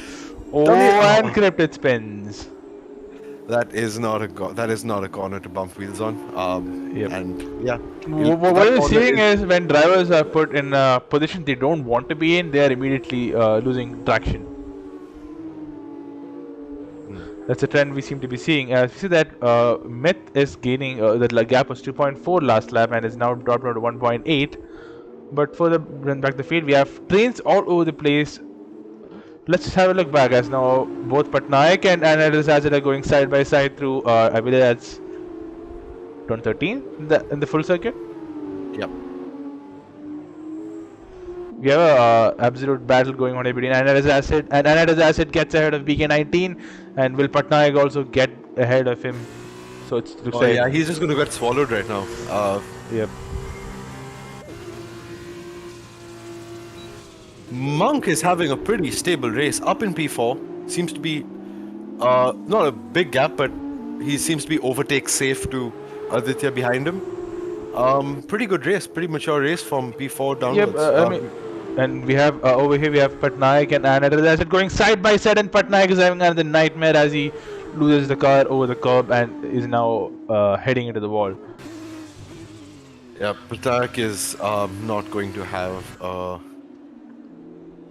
And Cryptid spins. That is not a corner to bump wheels on. Yep. And yeah. What we're seeing is when drivers are put in a position they don't want to be in, they are immediately losing traction. That's a trend we seem to be seeing. We see that Myth is gaining, the gap was 2.4 last lap and is now dropped down to 1.8. But for the run back the field, we have trains all over the place. Let's just have a look back as now both Patnaik and Anadis Acid are going side by side through, I believe that's turn 13 in the full circuit. Yep. We have a absolute battle going on between Anadis Acid, and Anadis Acid gets ahead of BK19, and will Patnaik also get ahead of him? So it looks like... yeah, he's just going to get swallowed right now. Yep. Monk is having a pretty stable race. Up in P4. Seems to be not a big gap, but he seems to be overtake safe to Aditya behind him. Pretty good race, pretty mature race from P4 downwards. Yep, and we have over here we have Patnaik and Anadis Acid going side by side, and Patnaik is having another nightmare as he loses the car over the curb and is now heading into the wall. Yeah, Patnaik is not going to have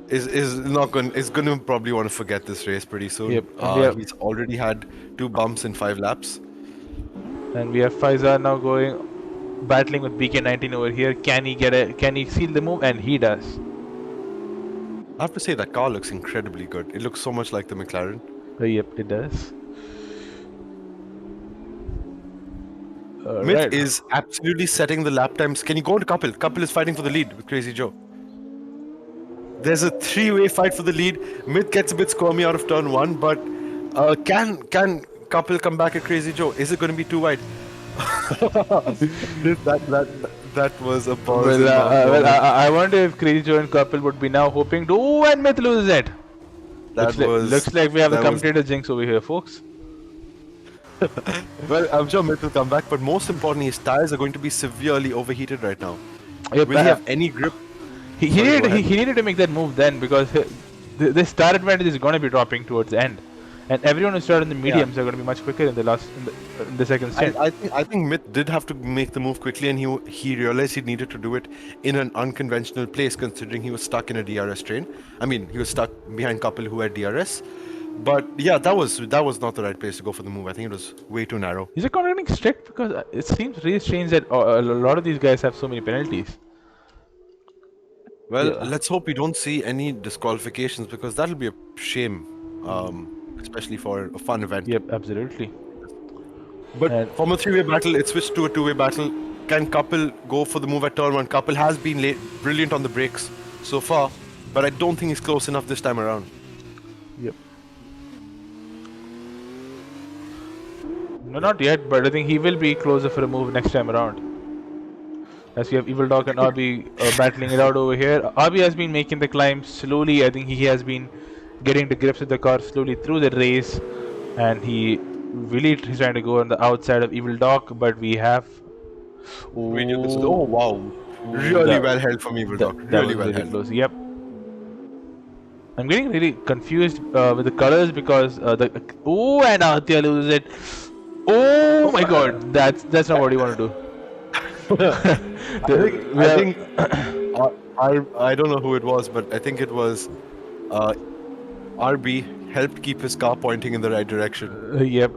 is going to probably want to forget this race pretty soon. Yep. He's already had 2 bumps in 5 laps. And we have Faizan now battling with BK19 over here. Can he seal the move? And he does. I have to say that car looks incredibly good. It looks so much like the McLaren. Yep, it does. Myth is absolutely setting the lap times. Can you go into Kapil? Kapil is fighting for the lead with Crazy Joe. There's a 3-way fight for the lead. Myth gets a bit squirmy out of turn 1, but can Kapil come back at Crazy Joe? Is it going to be too wide? that was a pause. I wonder if Crazy Joe and Kapil would be now hoping to. Oh, and Myth loses it. Looks like we have the commentator jinx over here, folks. Well, I'm sure Mitt will come back, but most importantly, his tires are going to be severely overheated right now. Yep, Will he have any grip? he Sorry, go needed ahead. he needed to make that move then because the star advantage is going to be dropping towards the end, and everyone who started in the Yeah. mediums are going to be much quicker in the second stint. I think Mitt did have to make the move quickly, and he realized he needed to do it in an unconventional place, considering he was stuck in a DRS train. I mean, he was stuck behind couple who had DRS. But yeah, that was not the right place to go for the move. I think it was way too narrow. Is it getting strict? Because it seems really strange that a lot of these guys have so many penalties. Well, Yeah. let's hope we don't see any disqualifications because that'll be a shame, especially for a fun event. Yep, absolutely. But And from a three-way battle, it switched to a two-way battle. Can Couple go for the move at turn one? Couple has been brilliant on the brakes so far, but I don't think he's close enough this time around. yep. No, not yet, but I think he will be closer for a move next time around. As we have Evil Dog and RB battling it out over here. RB has been making the climb slowly. I think he has been getting to grips with the car slowly through the race, and he really is trying to go on the outside of Evil Dog. But we have. Oh wow, really that- well held from Evil Dog. that Really was well really held. close. Yep. I'm getting really confused with the colors because and Aditya loses it. Oh my God, that's not what you want to do. I think I don't know who it was, but I think it was RB helped keep his car pointing in the right direction. Yep.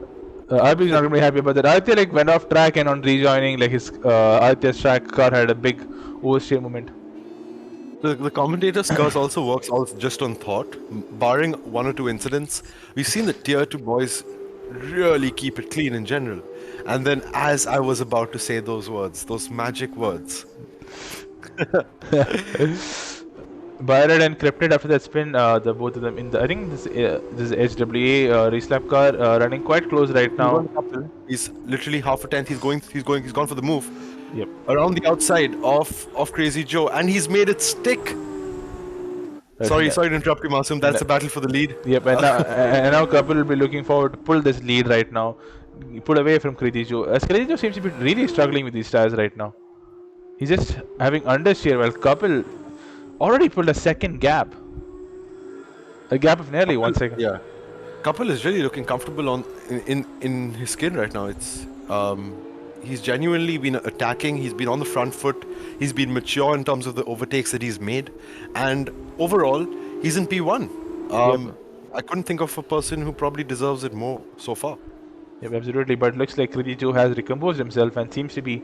RB is not gonna be happy about that. Aditya like went off track and on rejoining, like his Aditya's track car had a big oversteer moment. The commentator's curse also works just on thought. Barring one or two incidents, we've seen the tier 2 boys really keep it clean in general. And then as I was about to say those words, those magic words, Byron and Cryptid after that spin, the both of them in the I think this HWA reslap car running quite close right now. he's literally half a tenth. He's gone for the move Yep. around the outside of Crazy Joe, and he's made it stick. Sorry to interrupt you, Masoom. That's a battle for the lead. Yep, and now Kapil will be looking forward to pull this lead right now, pull away from Kritijo. As Kritijo seems to be really struggling with these tires right now. He's just having understeer while Kapil already pulled a second gap. A gap of nearly 1 second. Yeah, Kapil is really looking comfortable in his skin right now. It's he's genuinely been attacking. He's been on the front foot. He's been mature in terms of the overtakes that he's made, and overall, he's in P1. I couldn't think of a person who probably deserves it more so far. Yep, absolutely. But looks like Kritijo has recomposed himself and seems to be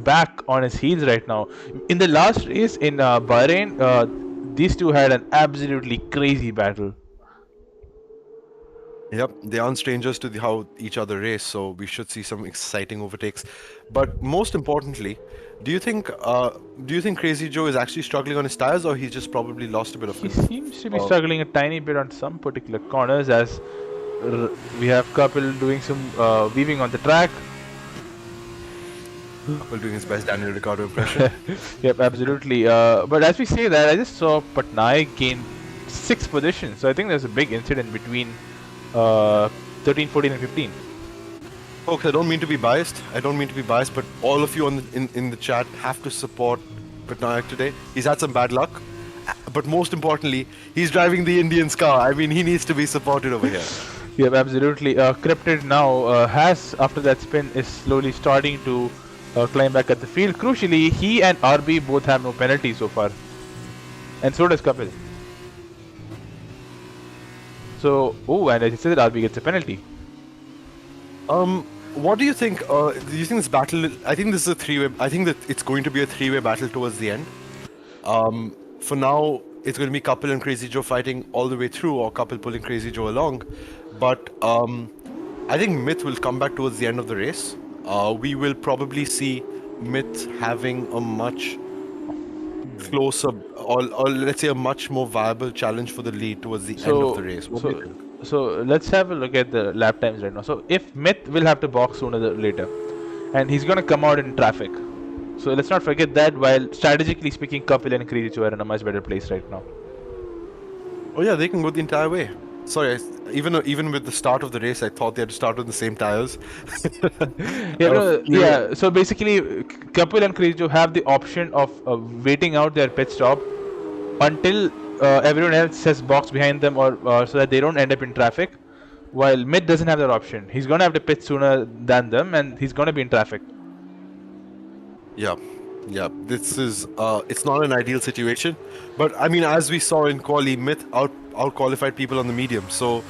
back on his heels right now. In the last race in Bahrain, these two had an absolutely crazy battle. Yep, they aren't strangers to how each other race, so we should see some exciting overtakes. But most importantly, do you think Crazy Joe is actually struggling on his tires, or he's just probably lost a bit of He control? seems to be struggling a tiny bit on some particular corners as we have Kapil doing some weaving on the track. While doing his best Daniel Ricciardo impression. Yep, absolutely. But as we say that, I just saw Patnaik gain 6 positions. So I think there's a big incident between 13, 14 and 15. Folks, I don't mean to be biased. But all of you in the chat have to support Patnaik today. He's had some bad luck. But most importantly, he's driving the Indian's car. I mean, he needs to be supported over here. Yep, absolutely. Cryptid now has, after that spin, is slowly starting to climb back at the field. Crucially, he and RB both have no penalty so far. And so does Kapil. So, and as I said, RB gets a penalty. What do you think? Do you think this battle? I think this is a three-way. I think that it's going to be a three-way battle towards the end. For now, it's going to be Kapil and Crazy Joe fighting all the way through, or Kapil pulling Crazy Joe along. But I think Myth will come back towards the end of the race. We will probably see Myth having a much closer, or let's say a much more viable challenge for the lead towards the end of the race. What do you think? So let's have a look at the lap times right now. So if Myth will have to box sooner or later, and he's gonna come out in traffic. So let's not forget that. While strategically speaking, Kapil and Crazy Joe are in a much better place right now. Oh yeah, they can go the entire way. sorry, even with the start of the race, I thought they had to start on the same tires. Yeah, Uh, yeah. So basically, Kapil and Crazy Joe have the option of waiting out their pit stop until everyone else has box behind them, or so that they don't end up in traffic. While Mid doesn't have that option. He's gonna have to pit sooner than them, and he's gonna be in traffic. Yeah, yeah. This is it's not an ideal situation, but I mean, as we saw in quali, Myth out qualified people on the medium, so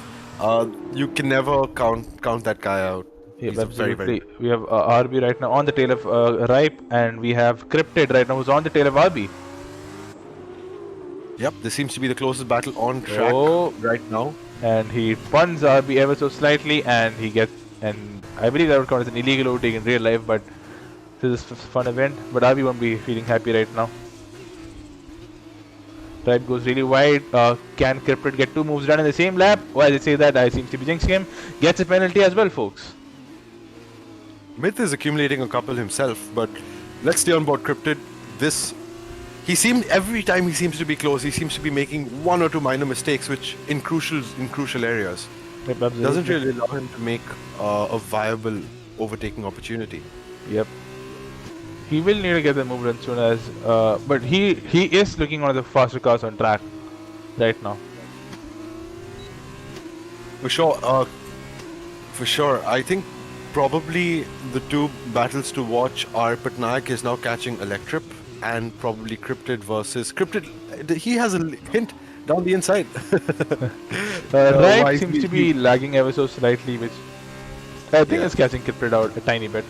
you can never count that guy out. Yep, He's a very absolutely. We have RB right now on the tail of Ripe, and we have Cryptid right now who's on the tail of RB. Yep. This seems to be the closest battle on track Oh. right now. And he puns RB ever so slightly, and he gets. And I believe that would count as an illegal overtake in real life, but this is a fun event. But RB won't be feeling happy right now. Ripe goes really wide. Can Cryptid get 2 moves done in the same lap? Why they say that? I seem to be jinxing him. Gets a penalty as well, folks. Myth is accumulating a couple himself, but let's stay on board Cryptid. Every time he seems to be close, he seems to be making 1 or 2 minor mistakes, which in crucial areas Yep, absolutely. doesn't really allow him to make a viable overtaking opportunity. Yep. He will need to get the move done soon as, but he is looking one of the faster cars on track right now. For sure. I think probably the 2 battles to watch are Patnaik is now catching Electrip and probably Cryptid versus Cryptid. He has a hint down the inside. Ripe seems to be lagging ever so slightly, which I think is catching Cryptid out a tiny bit.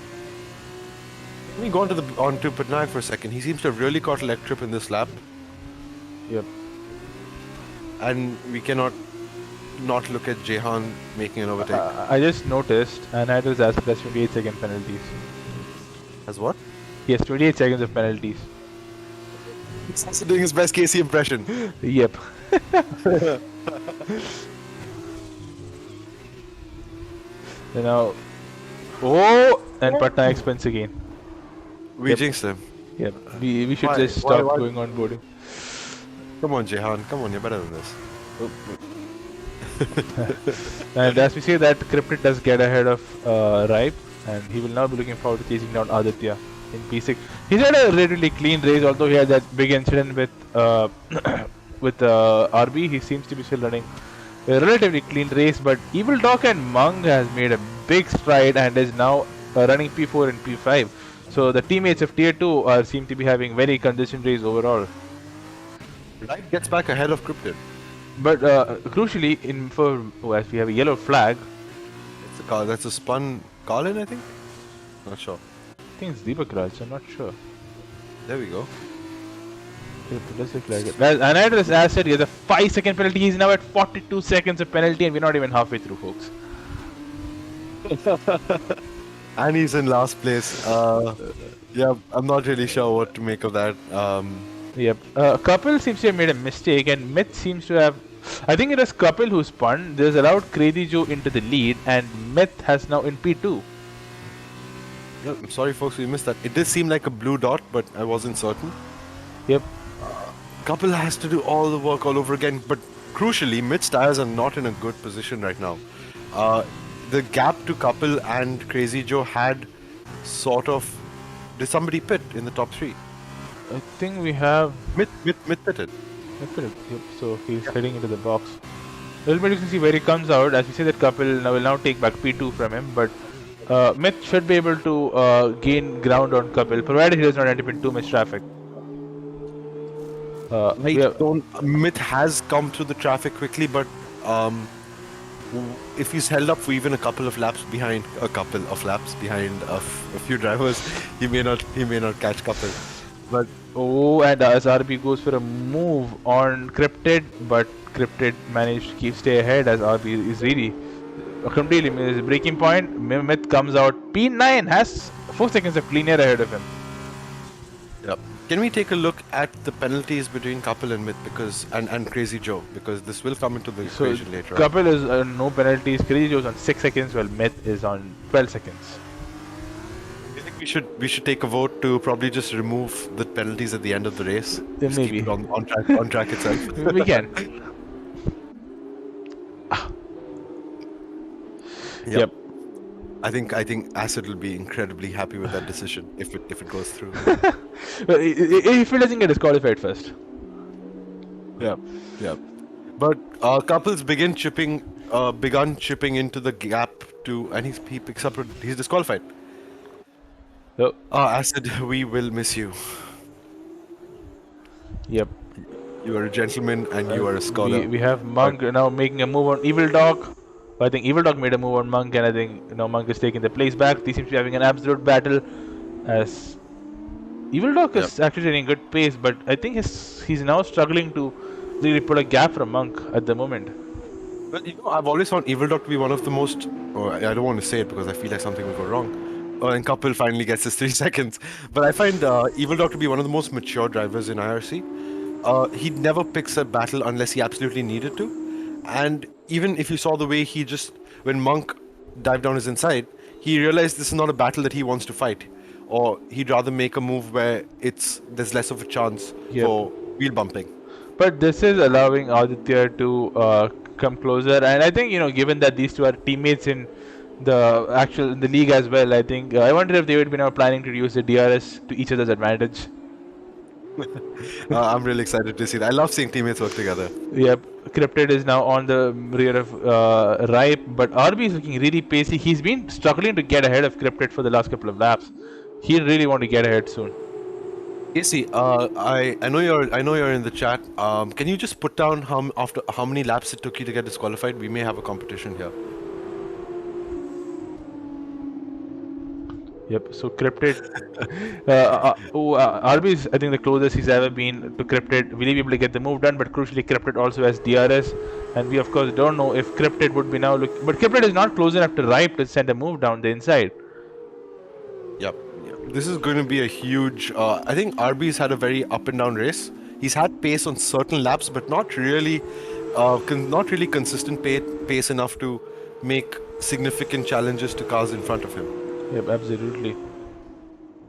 Let me go onto Patnaik for a second. He seems to have really caught Electrip in this lap, Yep. and we cannot not look at Jehan making an overtake. I just noticed, and I was asked that's 28-second penalties. As what? He has 28 seconds of penalties. He's also doing his best Casey impression. Yep. You know. Oh, and Patnaik spins again. We jinxed him. Yep. We should Why? just stop Why? going on boarding. Come on, Jehan. Come on, you're better than this. And as we say that, Cryptid does get ahead of Ripe, and he will now be looking forward to chasing down Aditya in P6. He's had a relatively clean race, although he had that big incident with RB. He seems to be still running a relatively clean race, but Evil Dog and Mung has made a big stride and is now running P4 and P5. So the teammates of Tier 2 seem to be having very consistent race overall. Light gets back ahead of Cryptid. But crucially, as we have a yellow flag, It's a car. That's a spun Colin, I think. Not sure. I think it's Deepak Raj, I'm not sure. There we go. It does look like it. Guys, Anadrus Asset, he has a 5-second penalty. He's now at 42 seconds of penalty, and we're not even halfway through, folks. And he's in last place. Yeah, I'm not really sure what to make of that. Yep. Kapil seems to have made a mistake, and Myth seems to have. I think it was Kapil who spun. There's allowed Crazy Joe into the lead, and Myth has now in P2. Yeah, I'm sorry, folks, we missed that. It did seem like a blue dot, but I wasn't certain. Yep. Kapil has to do all the work all over again, but crucially, Myth's tires are not in a good position right now. The gap to Kapil and Crazy Joe had sort of. Did somebody pit in the top 3? I think we have. Myth pitted. Yep. So he's heading into the box. A little bit you can see where he comes out. As we say that Kapil will now take back P2 from him, but Myth should be able to gain ground on Kapil, provided he does not end up in too much traffic. Myth has come through the traffic quickly, but if he's held up for even a couple of laps behind, a few drivers, he may not catch Kapil. But and as RB goes for a move on Cryptid, but Cryptid managed to stay ahead as RB is really completely missed his breaking point. Myth comes out P9, has 4 seconds of clean air ahead of him. yep. Can we take a look at the penalties between Kapil and Myth and Crazy Joe, because this will come into the equation later. Kapil is no penalties. Crazy Joe's on 6 seconds, while Myth is on 12 seconds. I think we should take a vote to probably just remove the penalties at the end of the race. Just Maybe. keep it on track itself. We can. Yep. I think Acid will be incredibly happy with that decision if it goes through. Well, if he doesn't get disqualified first. Yeah, yeah. But couples begun chipping into the gap and he picks up. He's disqualified. So, Acid, we will miss you. yep. You are a gentleman and you are a scholar. We have Monk now making a move on Evil Dog. I think Evil Dog made a move on Monk, and I think Monk is taking the place back. They seem to be having an absolute battle, as Evil Dog is actually in good pace, but I think he's now struggling to really put a gap from Monk at the moment. But I've always found Evil Dog to be one of the most. Or I don't want to say it because I feel like something will go wrong. And Couple finally gets his 3 seconds. But I find Evil Dog to be one of the most mature drivers in IRC. He never picks a battle unless he absolutely needed to. And even if you saw the way when Monk dived down his inside, he realized this is not a battle that he wants to fight. Or he'd rather make a move where there's less of a chance for wheel bumping. But this is allowing Aditya to come closer, and I think given that these two are teammates in the league as well, I think I wonder if they would be now planning to use the DRS to each other's advantage. I'm really excited to see that. I love seeing teammates work together. Yep, Cryptid is now on the rear of Ripe, but RB is looking really pacey. He's been struggling to get ahead of Cryptid for the last couple of laps. He really want to get ahead soon. Casey, I know you're in the chat. Can you just put down after how many laps it took you to get disqualified? We may have a competition here. Yep. So Cryptid, RB is I think the closest he's ever been to Cryptid. Will he be able to get the move done? But crucially, Cryptid also has DRS, and we of course don't know if Cryptid would be now looking. But Cryptid is not close enough to Ripe to send a move down the inside. Yep. This is going to be a huge. I think RB's had a very up and down race. He's had pace on certain laps, but not really consistent pace enough to make significant challenges to cars in front of him. Yep, absolutely.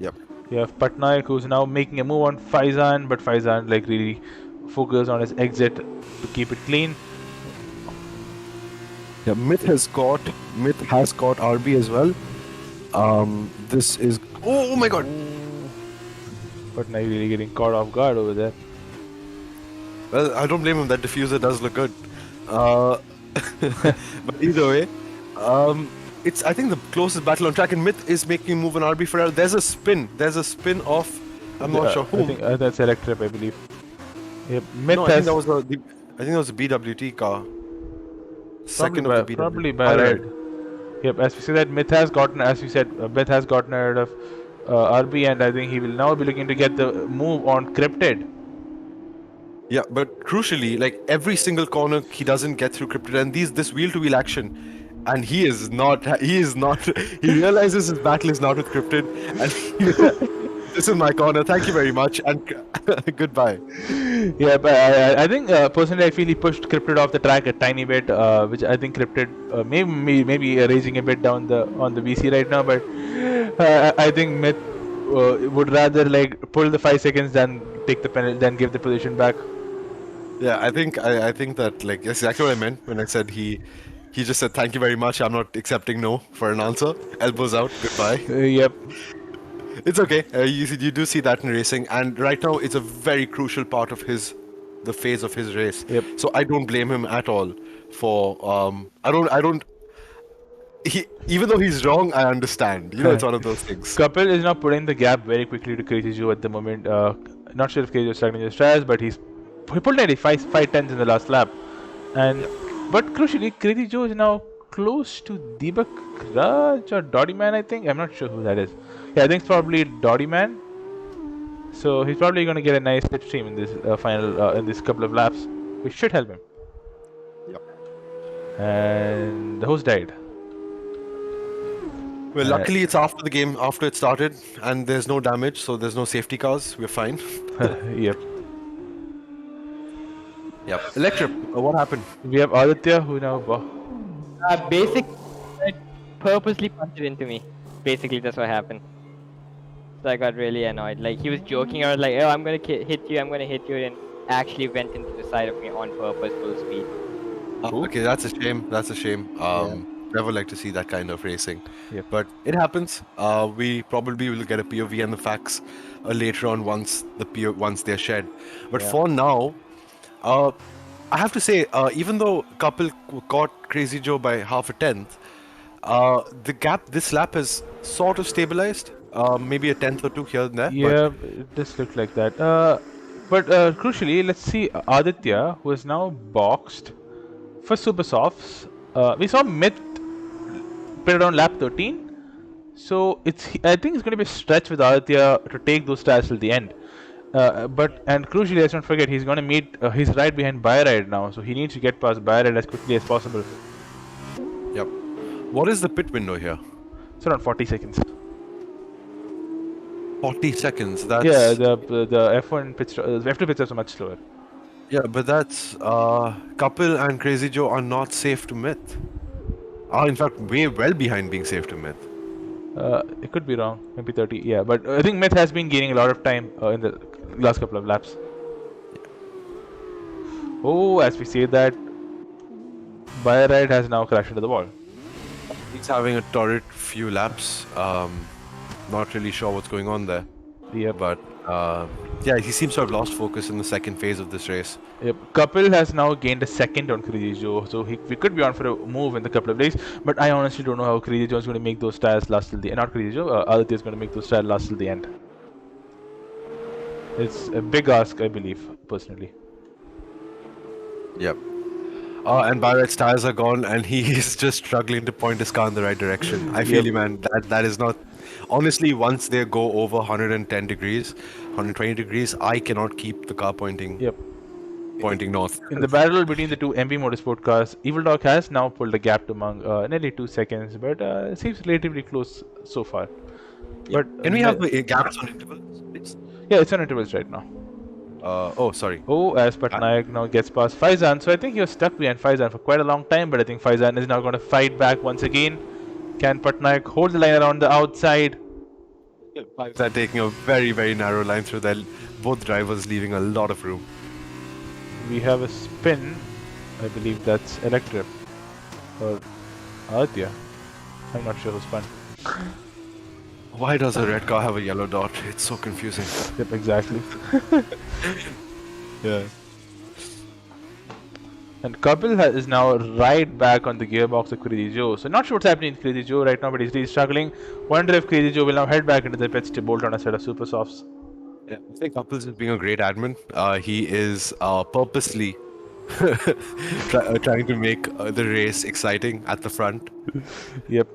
Yep. You have Patnaik who's now making a move on Faizan, but Faizan really focused on his exit to keep it clean. Yeah, Myth has got RB as well. This is oh my god. Patnaik really getting caught off guard over there. Well, I don't blame him. That diffuser does look good. But either way, it's I think the closest battle on track, and Myth is making a move on RB Ferrari. There's a spin off. I'm not sure who. I think that's Electrip, I believe. Yep. Myth no, I think that was I think that was a BWT car. Second of the BWT. Probably by right. Yep. As we said, that Myth has gotten, as we said, Myth has gotten rid of RB, and I think he will now be looking to get the move on Cryptid. Yeah, but crucially, every single corner he doesn't get through Cryptid, and this wheel-to-wheel action. And he realizes his battle is not with Cryptid, and this is my corner, thank you very much, and goodbye. Yeah, but I think personally I feel he pushed Cryptid off the track a tiny bit, which I think Cryptid maybe raging a bit on the VC right now, but I think Myth would rather pull the 5 seconds than take the penalty, than give the position back. Yeah, I think that that's exactly what I meant when I said he just said thank you very much. I'm not accepting no for an answer. Elbows out. Goodbye. Yep. It's okay. You do see that in racing, and right now it's a very crucial part of the phase of his race. Yep. So I don't blame him at all for I don't. Even though he's wrong, I understand. It's one of those things. Kapil is now putting the gap very quickly to Crazy Joe at the moment. Not sure if Crazy Joe is struggling his tries, but he pulled nearly 5/10 in the last lap, but crucially, Crazy Joe is now close to Deepak Raj or Doddy Man, I think. I'm not sure who that is. Yeah, I think it's probably Doddy Man. So he's probably going to get a nice slipstream in this in this couple of laps, which should help him. Yep. And the host died. Well, luckily it's after the game, after it started, and there's no damage, so there's no safety cars. We're fine. Yep. Yep. Electrip, what happened? We have Aditya who now. Basically, it purposely punched it into me. Basically, that's what happened. So I got really annoyed. He was joking around, oh, I'm gonna hit you, and actually went into the side of me on purpose, full speed. Okay, that's a shame. never like to see that kind of racing. Yep. But it happens. We probably will get a POV and the facts later on once once they're shared. But Yeah. for now, I have to say, even though Couple caught Crazy Joe by half a tenth, the gap this lap has sort of stabilized. Maybe a tenth or two here and there. Yeah, it does look like that. But crucially, let's see Aditya, who is now boxed for Super Softs. We saw Myth put it on lap 13. So I think it's going to be a stretch with Aditya to take those tires till the end. And crucially, let's not forget he's going to meet. He's right behind Byride now, so he needs to get past Byride as quickly as possible. Yep. What is the pit window here? It's around 40 seconds. 40 seconds. That's Yeah, the F1 pit F2 pit stops are much slower. yeah, but that's Couple and Crazy Joe are not safe to Myth. Are in fact way well behind being safe to Myth. It could be wrong, maybe 30. Yeah, but I think Myth has been gaining a lot of time in the last couple of laps. Oh, as we say that, Byride has now crashed into the wall. He's having a torrid few laps. Not really sure what's going on there. Yep. But yeah, he seems to have lost focus in the second phase of this race. Yep. Couple has now gained a second on Crazy Joe, so we could be on for a move in the couple of days. But I honestly don't know how Crazy Joe is going to make those tires last till the end. Not Crazy Joe, Aditya is going to make those tires last till the end. It's a big ask, I believe, personally. Yep. And Byride's tires are gone, and he is just struggling to point his car in the right direction. I feel Yep. you, man. That is not. Honestly, once they go over 110 degrees, 120 degrees, I cannot keep the car pointing north. In the battle between the two MP Motorsport cars, Evil Dog has now pulled a gap to Mung, nearly 2 seconds, but it seems relatively close so far. Yeah. But Can we have the gaps on intervals, please? Yeah, it's on intervals right now. Oh, sorry. Oh, as Patnaik now gets past Faizan, so I think he was stuck behind Faizan for quite a long time, but I think Faizan is now going to fight back once again. Can Patnaik hold the line around the outside? They're taking a very, very narrow line through there. Both drivers leaving a lot of room. We have a spin. I believe that's Electric. Or Aditya. I'm not sure who spun. Why does a red car have a yellow dot? It's so confusing. Yep, exactly. Yeah. And Kapil is now right back on the gearbox of Crazy Joe. So not sure what's happening in Crazy Joe right now, but he's really struggling. Wonder if Crazy Joe will now head back into the pits to bolt on a set of Super Softs. Yeah, I think Couples is being a great admin. He is purposely trying to make the race exciting at the front. Yep.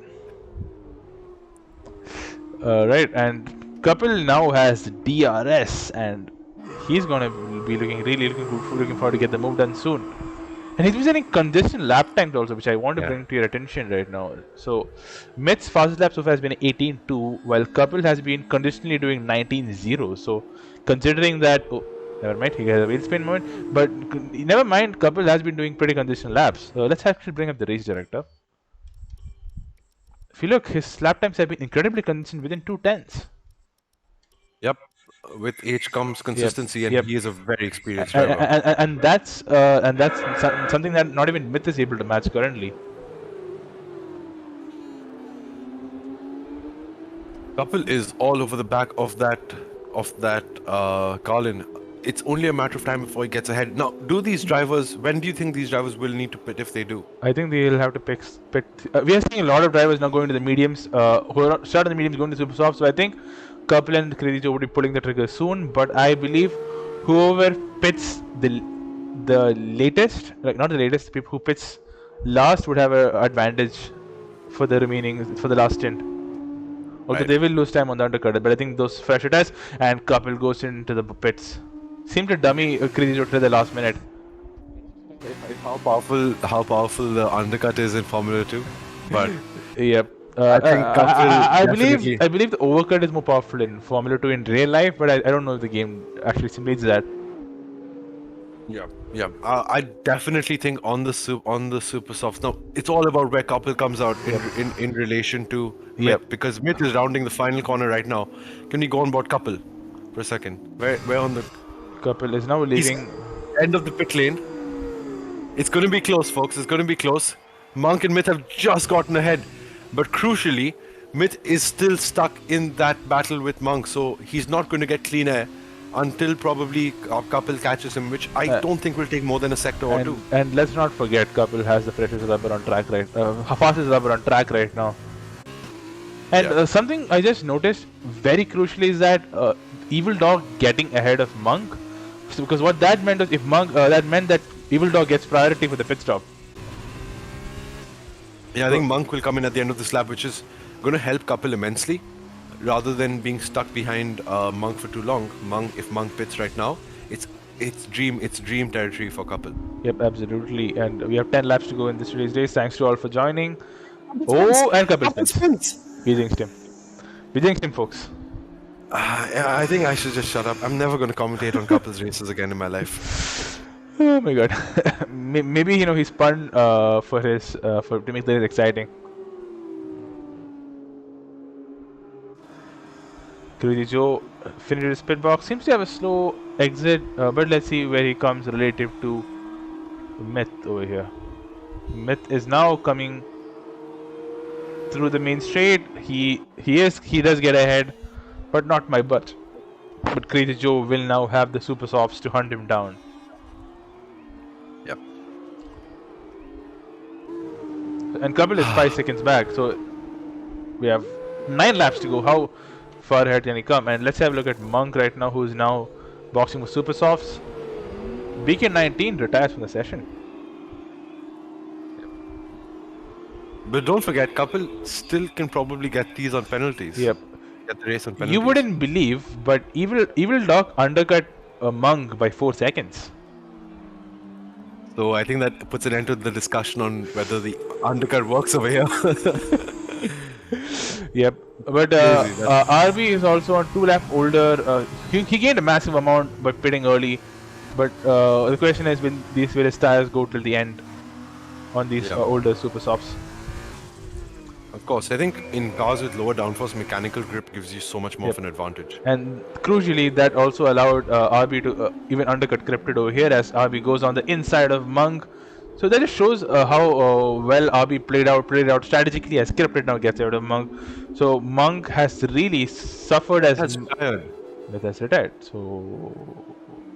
Right, and Kapil now has DRS, and he's gonna be looking forward to get the move done soon. And he's been setting consistent lap times also, which I want to bring to your attention right now. So, Myth's fastest lap so far has been 18.2, while Kapil has been consistently doing 19.0. So, considering that, oh, never mind, he has a wheel spin moment, but never mind, Kapil has been doing pretty consistent laps. So, let's actually bring up the race director. If you look, his lap times have been incredibly consistent within 2/10. Yep. With age comes consistency, and Yep. he is a very experienced driver. And that's something that not even Myth is able to match currently. Couple is all over the back of that Carlin. It's only a matter of time before he gets ahead. Now, when do you think these drivers will need to pit if they do? I think they'll have to pit. We are seeing a lot of drivers now going to the mediums, who are starting the mediums, going to super soft. So I think Couple and Crazy Joe will be pulling the trigger soon. But I believe whoever pits the latest, like not the latest, people who pits last would have an advantage for the last stint. Although Right. they will lose time on the undercut, but I think those fresher tires and Couple goes into the pits. Seem to dummy Crazy Joe to the last minute. How powerful the undercut is in Formula 2, but Yep. I think Couple I definitely- believe the overcut is more powerful in Formula 2 in real life, but I don't know if the game actually simulates that. yeah. I definitely think on the super softs. Now it's all about where Couple comes out in relation to Myth, Yep. because Myth is rounding the final corner right now. Can we go on board Couple for a second? Where on the Couple is now He's leaving. end of the pit lane? It's going to be close, folks. It's going to be close. Monk and Myth have just gotten ahead, but crucially, Myth is still stuck in that battle with Monk, so he's not going to get clean air until probably Couple catches him, which I don't think will take more than a sector or two. And let's not forget, Couple has the freshest rubber on track fastest rubber on track right now. And something I just noticed very crucially is that Evil Dog getting ahead of Monk, because what that meant was if Monk that meant that Evil Dog gets priority for the pit stop. Yeah, I think Monk will come in at the end of this lap, which is going to help Couple immensely, rather than being stuck behind Monk for too long. If Monk pits right now, it's dream territory for Couple. Yep, absolutely. And we have 10 laps to go in this today's race. Thanks to all for joining. Oh, and Couple spins. We jinxed him, folks. I think I should just shut up. I'm never going to commentate on Couple's races again in my life. Oh my god. Maybe he spun for to make this exciting. Crazy Joe finished his pit box. Seems to have a slow exit, but let's see where he comes relative to Myth over here. Myth is now coming through the main straight. He does get ahead, but not my butt. But Crazy Joe will now have the super softs to hunt him down. Yep. And Couple is 5 seconds back, so we have 9 laps to go. How far ahead can he come? And let's have a look at Monk right now, who's now boxing with super softs. BK19 retires from the session. But don't forget, Couple still can probably get these on penalties. Yep. Get the race on penalties. You wouldn't believe, but Evil Dog undercut Monk by 4 seconds. So I think that puts an end to the discussion on whether the undercut works over here. Yep. But RB is also on 2 lap older. He gained a massive amount by pitting early. But the question is, will his tires go till the end on these older super softs? Of course, I think in cars with lower downforce, mechanical grip gives you so much more of an advantage. And crucially, that also allowed RB to even undercut Cryptid over here as RB goes on the inside of Monk. So that just shows how well RB played out strategically as Cryptid now gets out of Monk. So Monk has really suffered as retired. That's retired. So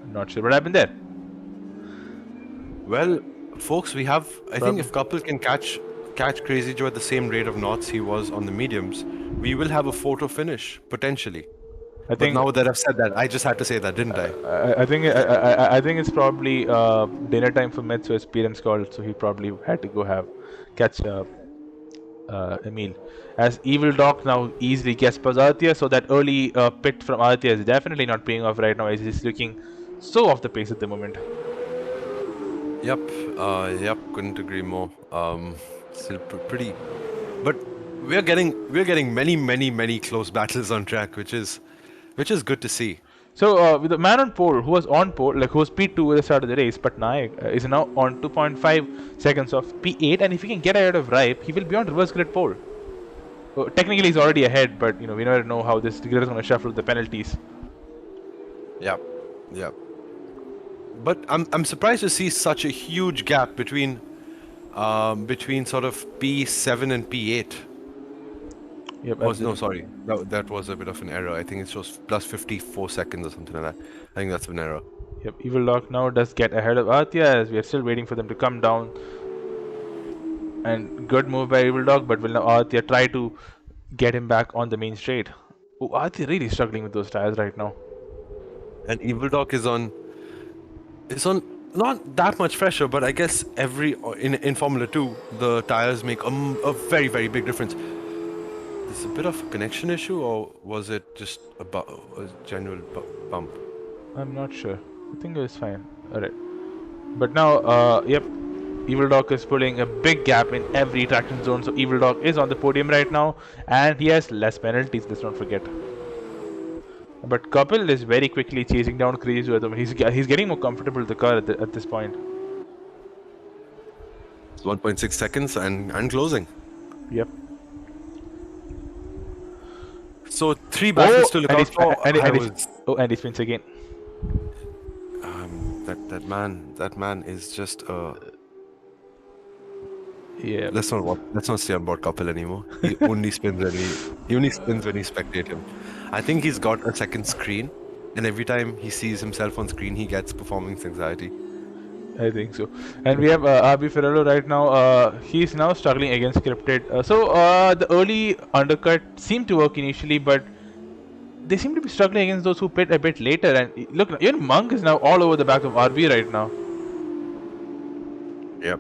not sure what happened there. Well, folks, we have. I think if Couple can catch Crazy Joe at the same rate of knots he was on the mediums, we will have a photo finish potentially. I think. But now that I've said that, I just had to say that, didn't I? I think it's probably dinner time for Myth, so his parents called, so he probably had to go catch a meal. As Evil Dog now easily gets past Aditya, so that early pit from Aditya is definitely not paying off right now, as he's looking so off the pace at the moment. Yep, couldn't agree more. Still pretty, but we're getting many close battles on track, which is good to see. So with the man on pole, who was on pole, who was P2 at the start of the race, Patnaik is now on 2.5 seconds of P8, and if he can get ahead of Ripe, he will be on reverse grid pole. Technically, he's already ahead, but we never know how this grid is going to shuffle the penalties. Yeah. But I'm surprised to see such a huge gap between sort of P7 and P8. Yep. No, sorry. That was a bit of an error. I think it shows plus 54 seconds or something like that. I think that's an error. Yep. Evil Dog now does get ahead of Aditya as we are still waiting for them to come down. And good move by Evil Dog, but will now Aditya try to get him back on the main straight. Oh, Aditya really struggling with those tires right now. And Evil Dog is on not that much pressure, but I guess in Formula 2 the tires make a very big difference. Is a bit of a connection issue, or was it just a genuine bump? I'm not sure. I think it was fine. Alright. But now, yep, Evil Dog is pulling a big gap in every traction zone. So Evil Dog is on the podium right now, and he has less penalties, let's not forget. But Couple is very quickly chasing down Crazy Joe. He's getting more comfortable with the car at this point. It's 1.6 seconds and closing. Yep. So 3 battles to look out for. And he spins again. That man is just Yeah. Let's not stay on board Kapil anymore. He only spins when we spectate him. I think he's got a second screen, and every time he sees himself on screen, he gets performance anxiety. I think so. And we have RB Ferrello right now. He's now struggling against scripted. The early undercut seemed to work initially, but they seem to be struggling against those who pit a bit later. And look, even Monk is now all over the back of RB right now. Yep.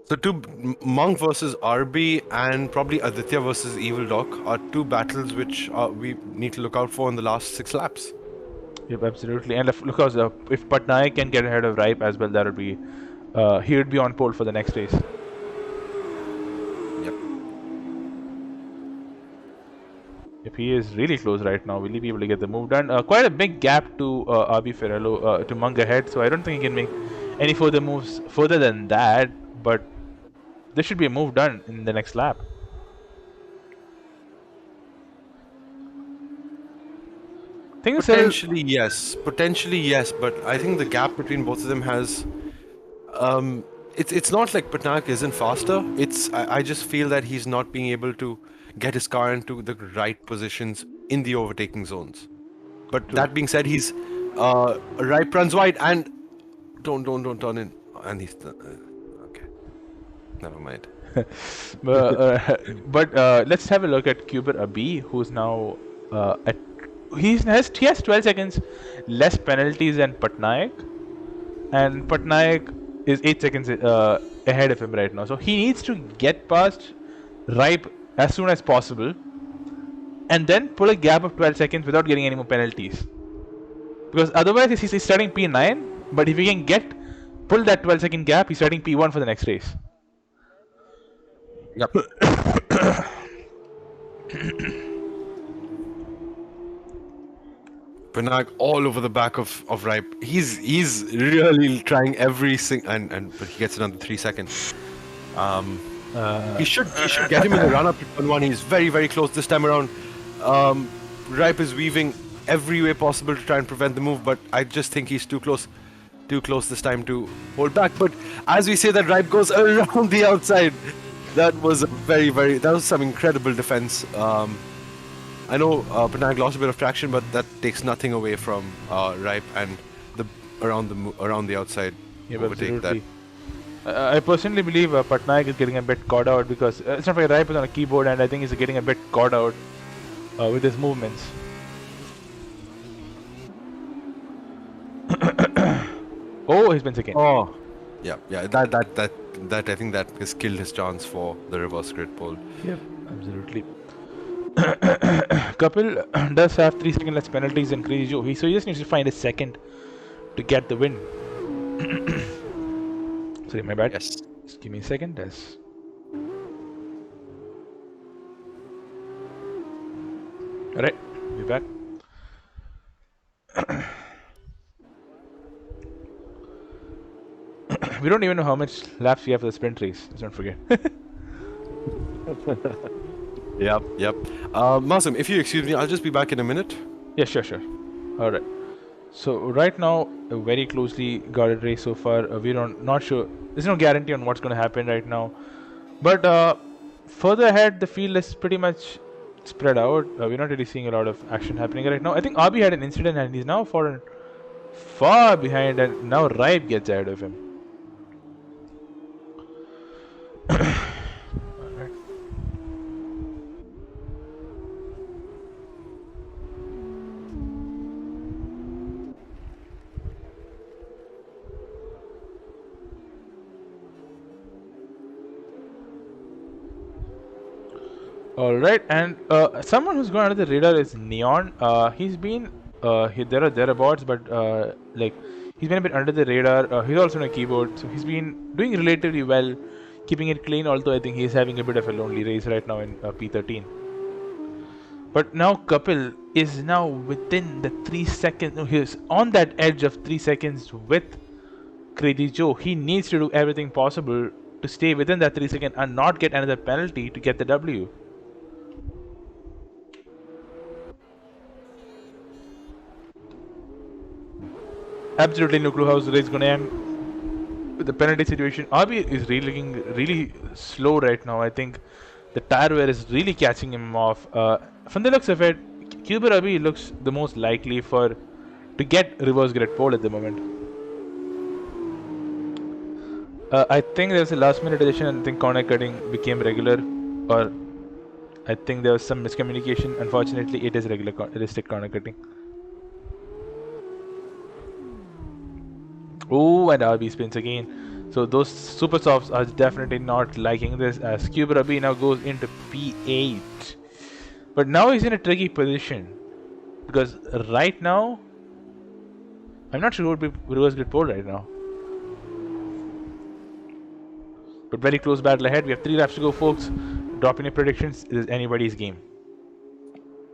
So Monk versus RB and probably Aditya versus Evil Doc are two battles which we need to look out for in the last 6 laps. Yep, absolutely. And if Patnaik can get ahead of Ripe as well, that would be he would be on pole for the next race. Yep. If he is really close right now, will he be able to get the move done? Quite a big gap to RB Ferrello to Monk ahead, so I don't think he can make any further moves further than that. But there should be a move done in the next lap. Potentially yes, but I think the gap between both of them has it's not like Patnaik isn't faster. I just feel that he's not being able to get his car into the right positions in the overtaking zones. But that being said, he's Ripe runs wide and don't turn in, and he's okay. Never mind. But let's have a look at Kuber Abi, who's now at he has 12 seconds less penalties than Patnaik, and Patnaik is 8 seconds ahead of him right now. So he needs to get past Ripe as soon as possible, and then pull a gap of 12 seconds without getting any more penalties. Because otherwise, he's starting P9. But if he can pull that 12-second gap, he's starting P1 for the next race. Yep. Patnaik all over the back of Ripe. He's really trying every but he gets another 3 seconds. He should get him in the run up to turn 1. He's very, very close this time around. Ripe is weaving every way possible to try and prevent the move, but I just think he's too close this time to hold back. But as we say that, Ripe goes around the outside. That was that was some incredible defense. I know Patnaik lost a bit of traction, but that takes nothing away from Ripe and around the outside overtake that. I personally believe Patnaik is getting a bit caught out because it's not very Ripe is on a keyboard, and I think he's getting a bit caught out with his movements. Oh, he's been second. Oh, yeah. That I think that has killed his chance for the reverse grid pole. Yep, absolutely. Kapil does have 3 second less penalties than Crazy Joe. So he just needs to find a second to get the win. Sorry, my bad. Yes. Just give me a second. Yes. Alright, we're back. We don't even know how much laps we have for the sprint race. Let's not forget. Yep. Masim, if you excuse me, I'll just be back in a minute. Yeah, sure. Alright. So right now, a very closely guarded race so far. We're not sure. There's no guarantee on what's going to happen right now. But further ahead, the field is pretty much spread out. We're not really seeing a lot of action happening right now. I think RB had an incident and he's now fallen far behind, and now Ripe gets ahead of him. Alright, and someone who's gone under the radar is Neon. He's been thereabouts, but he's been a bit under the radar. He's also on a keyboard, so he's been doing relatively well, keeping it clean. Although I think he's having a bit of a lonely race right now in P13. But now Kapil is now within the 3 seconds. No, he's on that edge of 3 seconds with Crazy Joe. He needs to do everything possible to stay within that 3 seconds and not get another penalty to get the W. Absolutely no clue how the race is going to end. with the penalty situation. RB is really looking really slow right now. I think the tire wear is really catching him off. From the looks of it, Cuber Rabi looks the most likely to get reverse grid pole at the moment. I think there was a last minute addition and I think corner cutting became regular, or I think there was some miscommunication. Unfortunately, it is realistic corner cutting. Oh, and RB spins again. So those super softs are definitely not liking this as Cuber Rabi now goes into P8. But now he's in a tricky position because right now, I'm not sure who would be reverse grid pole right now. But very close battle ahead. We have 3 laps to go, folks. Drop in your predictions. It is anybody's game.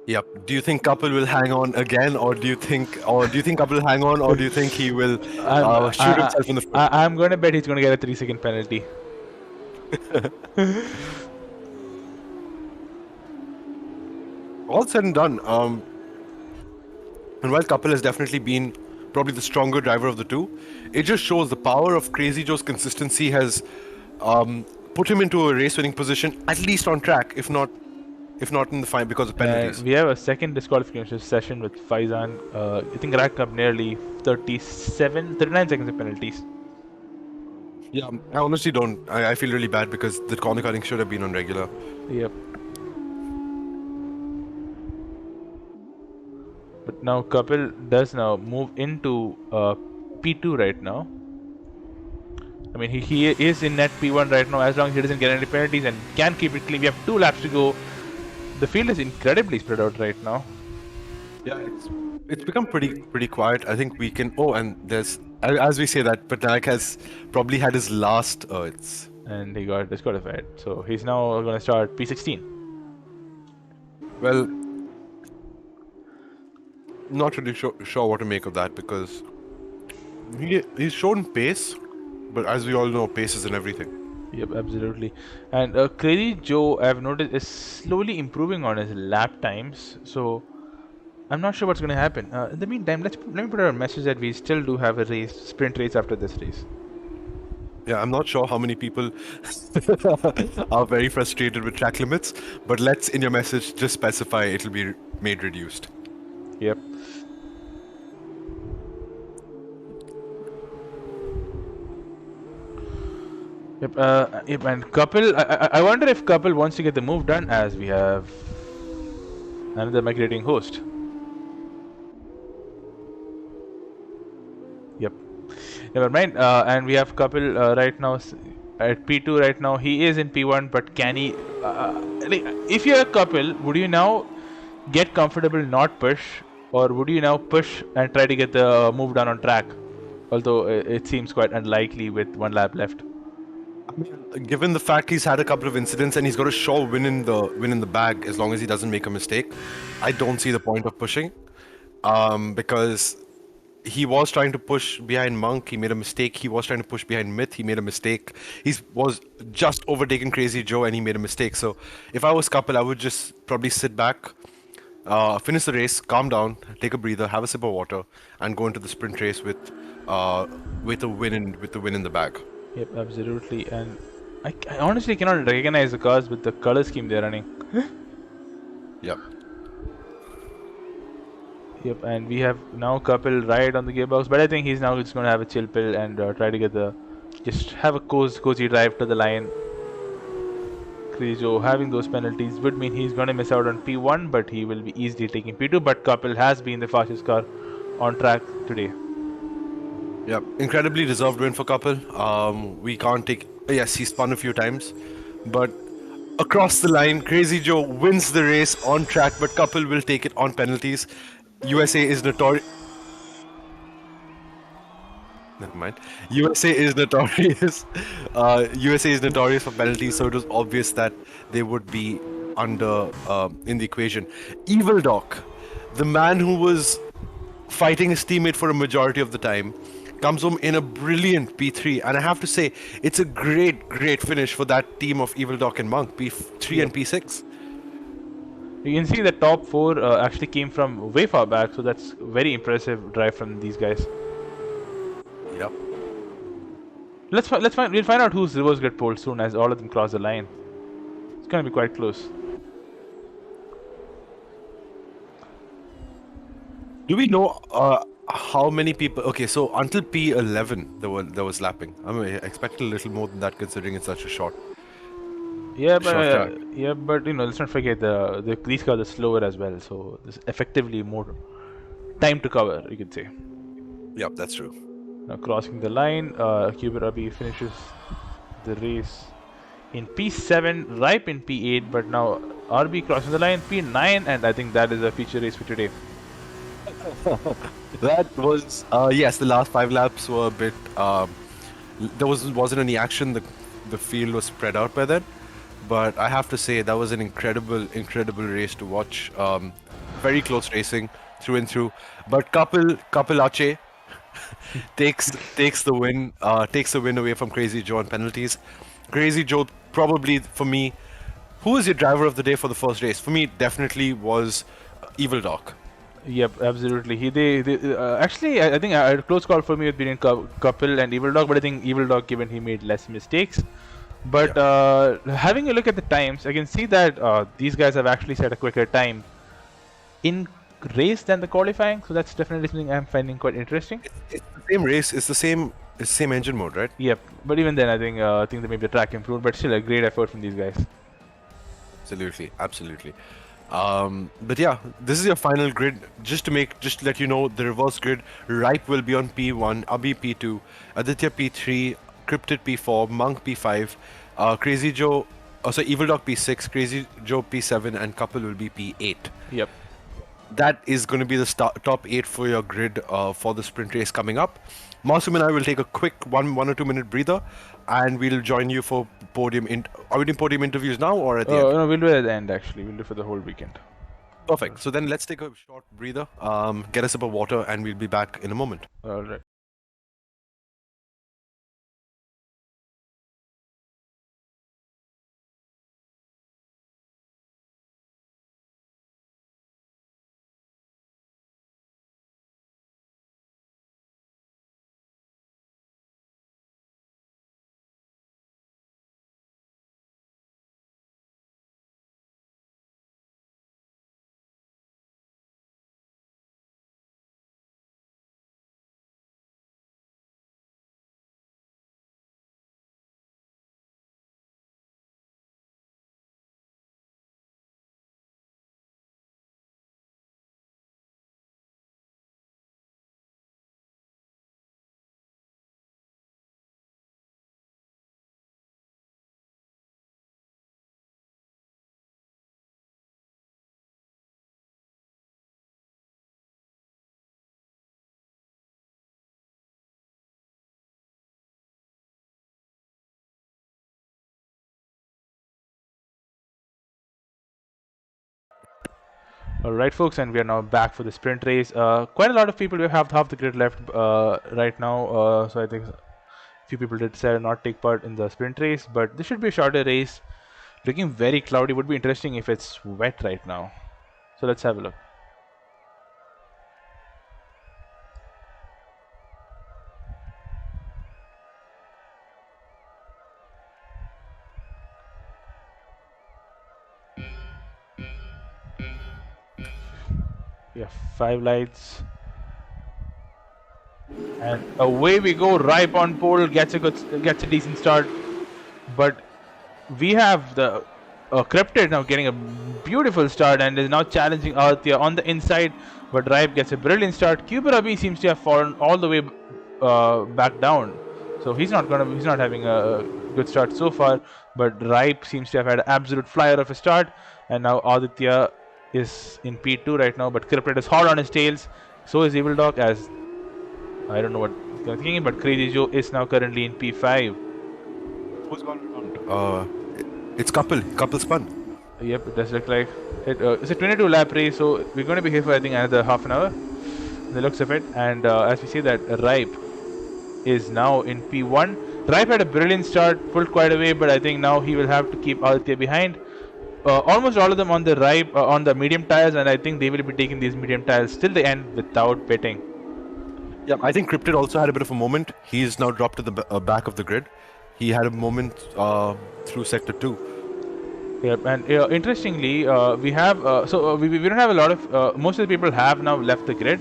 Yep. Do you think Couple will hang on again, or do you think Couple will hang on, or do you think he will shoot himself in the foot? I'm going to bet he's going to get a 3-second penalty. All said and done. And while Couple has definitely been probably the stronger driver of the two, it just shows the power of Crazy Joe's consistency has put him into a race-winning position, at least on track, if not in the final because of penalties. We have a second disqualification session with Faizan. I think racked up nearly 39 seconds of penalties. Yeah, I honestly don't. I feel really bad because the corner cutting should have been on regular. Yep. But now Kapil does now move into P2 right now. I mean, he is in net P1 right now as long as he doesn't get any penalties and can keep it clean. We have 2 laps to go. The field is incredibly spread out right now. Yeah, it's become pretty quiet. I think we can. Oh, and there's as we say that Patnaik has probably had his last Earths. And he got disqualified. So he's now going to start P16. Well, not really sure what to make of that because he's shown pace, but as we all know, pace isn't everything. Yep, absolutely. And Crazy Joe, I've noticed, is slowly improving on his lap times. So I'm not sure what's going to happen. In the meantime, let me put out a message that we still do have a sprint race after this race. Yeah, I'm not sure how many people are very frustrated with track limits, but let's in your message just specify it'll be made reduced. Yep. Yep, and Kapil, I wonder if Kapil wants to get the move done as we have another migrating host. Yep. Never mind. And we have Kapil right now at P2 right now. He is in P1, but can he... if you're a Kapil, would you now get comfortable not push, or would you now push and try to get the move done on track? Although it seems quite unlikely with 1 lap left. Given the fact he's had a couple of incidents and he's got a sure win in the bag as long as he doesn't make a mistake, I don't see the point of pushing. Because he was trying to push behind Monk, he made a mistake. He was trying to push behind Myth, he made a mistake. He was just overtaking Crazy Joe and he made a mistake. So if I was Kapil, I would just probably sit back, finish the race, calm down, take a breather, have a sip of water, and go into the sprint race with the win in the bag. Yep, absolutely. And I honestly cannot recognize the cars with the color scheme they're running. Yep. Yep, and we have now Kapil right on the gearbox, but I think he's now just going to have a chill pill and try to get just have a cozy drive to the line. Crazy Joe having those penalties would mean he's going to miss out on P1, but he will be easily taking P2. But Kapil has been the fastest car on track today. Yep, incredibly deserved win for Kapil. We can't take... Yes, he spun a few times, but across the line, Crazy Joe wins the race on track, but Kapil will take it on penalties. USA is notorious... Never mind. USA is notorious. USA is notorious for penalties, so it was obvious that they would be under in the equation. Evil Doc, the man who was fighting his teammate for a majority of the time, comes home in a brilliant P3, and I have to say, it's a great finish for that team of Evil Doc and Monk, P3 and P6. You can see the top 4 actually came from way far back, so that's very impressive drive from these guys. Yep. We'll find out who's reverse grid pole soon as all of them cross the line. It's gonna be quite close. Do we know how many people? Okay, so until P11 there was lapping. I mean, I expected a little more than that considering it's such a short. Yeah, Short track. but let's not forget these cars are slower as well, so there's effectively more time to cover, you could say. Yep, that's true. Now crossing the line, Cuber Abi finishes the race in P7, Ripe in P8, but now RB crossing the line P9, and I think that is a feature race for today. That was yes. The last 5 laps were a bit. There wasn't any action. The field was spread out by then, but I have to say that was an incredible race to watch. Very close racing through and through. But Kapil Ache takes the win. Takes the win away from Crazy Joe on penalties. Crazy Joe probably for me. Who was your driver of the day for the first race? For me, definitely was Evil Doc. Yep, absolutely. Actually, I think a close call for me would be in Kapil and Evil Dog, but I think Evil Dog, given he made less mistakes. But having a look at the times, I can see that these guys have actually set a quicker time in race than the qualifying. So that's definitely something I'm finding quite interesting. It's the same race. It's the same engine mode, right? Yep. But even then, I think that maybe the track improved, but still a great effort from these guys. Absolutely. But yeah, this is your final grid. Just to let you know, the reverse grid. Ripe will be on P1, Abhi P2, Aditya P3, Cryptid P4, Monk P5, Crazy Joe, Evil Dog P6, Crazy Joe P7, and Couple will be P8. Yep. That is going to be the top 8 for your grid for the sprint race coming up. Masum and I will take a quick 1 or 2 minute breather, and we'll join you for podium. Are we doing podium interviews now or at the end? No, we'll do it at the end. Actually, we'll do it for the whole weekend. Perfect. So then let's take a short breather, get a sip of water, and we'll be back in a moment. All right. Alright folks, and we are now back for the sprint race. Quite a lot of people, we have half the grid left right now, so I think a few people did decide to not take part in the sprint race, but this should be a shorter race. Looking very cloudy. Would be interesting if it's wet right now. So let's have a look. Yeah, 5 lights. And away we go. Ripe on pole, gets a decent start, but we have the Cryptid now getting a beautiful start and is now challenging Aditya on the inside, but Ripe gets a brilliant start. Kuberabi seems to have fallen all the way back down, so he's not having a good start so far. But Ripe seems to have had an absolute flyer of a start, and now Aditya is in P2 right now, but Cryptid is hot on his tails. So is Evil Dog, as I don't know what he's thinking, but Crazy Joe is now currently in P5. Who's gone around? It's Couple spun. Yep, it does look like it. It's a 22 lap race, so we're going to be here for I think another half an hour. The looks of it, and as we see that Ripe is now in P1. Ripe had a brilliant start, pulled quite away, but I think now he will have to keep Aditya behind. Almost all of them on the Ripe on the medium tires, and I think they will be taking these medium tires till the end without pitting. Yeah, I think Cryptid also had a bit of a moment. He's now dropped to the back of the grid. He had a moment through sector 2. Yep, and interestingly, we have we don't have a lot of most of the people have now left the grid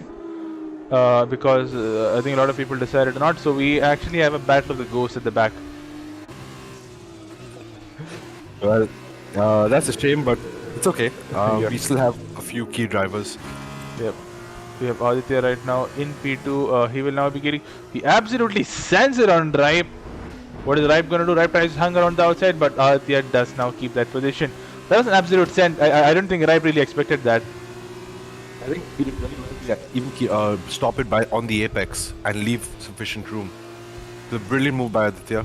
because I think a lot of people decided not. So we actually have a battle of the ghosts at the back. Well, that's a shame, but it's okay. Yeah. We still have a few key drivers. Yep. We have Aditya right now in P2. He will now be getting. He absolutely sends it on Ripe. What is Ripe going to do? Ripe tries to hang around the outside, but Aditya does now keep that position. That was an absolute send. I don't think Ripe really expected that. I think he didn't even stop it by on the apex and leave sufficient room. It's a brilliant move by Aditya.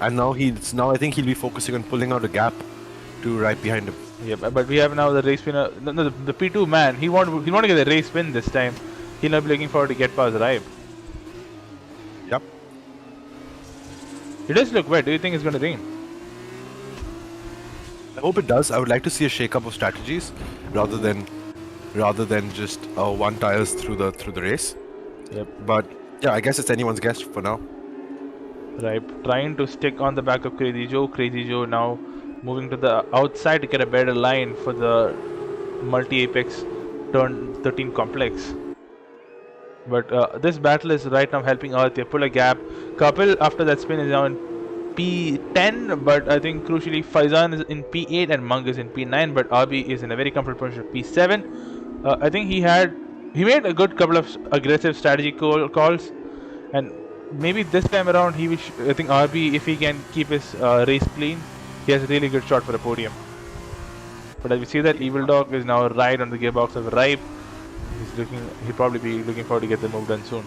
And now I think he'll be focusing on pulling out a gap to right behind him. Yeah, but we have now the race winner. No, the P2 man. He want to get the race win this time. He'll not be looking forward to get past Ripe. Yep. It does look wet. Do you think it's going to rain? I hope it does. I would like to see a shake-up of strategies rather than just one tires through the race. Yep. But yeah, I guess it's anyone's guess for now. Ripe trying to stick on the back of Crazy Joe. Crazy Joe now moving to the outside to get a better line for the multi-apex turn 13 complex. But this battle is right now helping Aditya pull a gap. Kapil after that spin is now in P10, but I think crucially Faizan is in P8 and Mung is in P9, but RB is in a very comfortable position of P7. I think he made a good couple of aggressive strategy calls, and maybe this time around I think RB, if he can keep his race clean, he has a really good shot for a podium. But as we see that Evil Dog is now right on the gearbox of Ripe. He'll probably be looking forward to get the move done soon.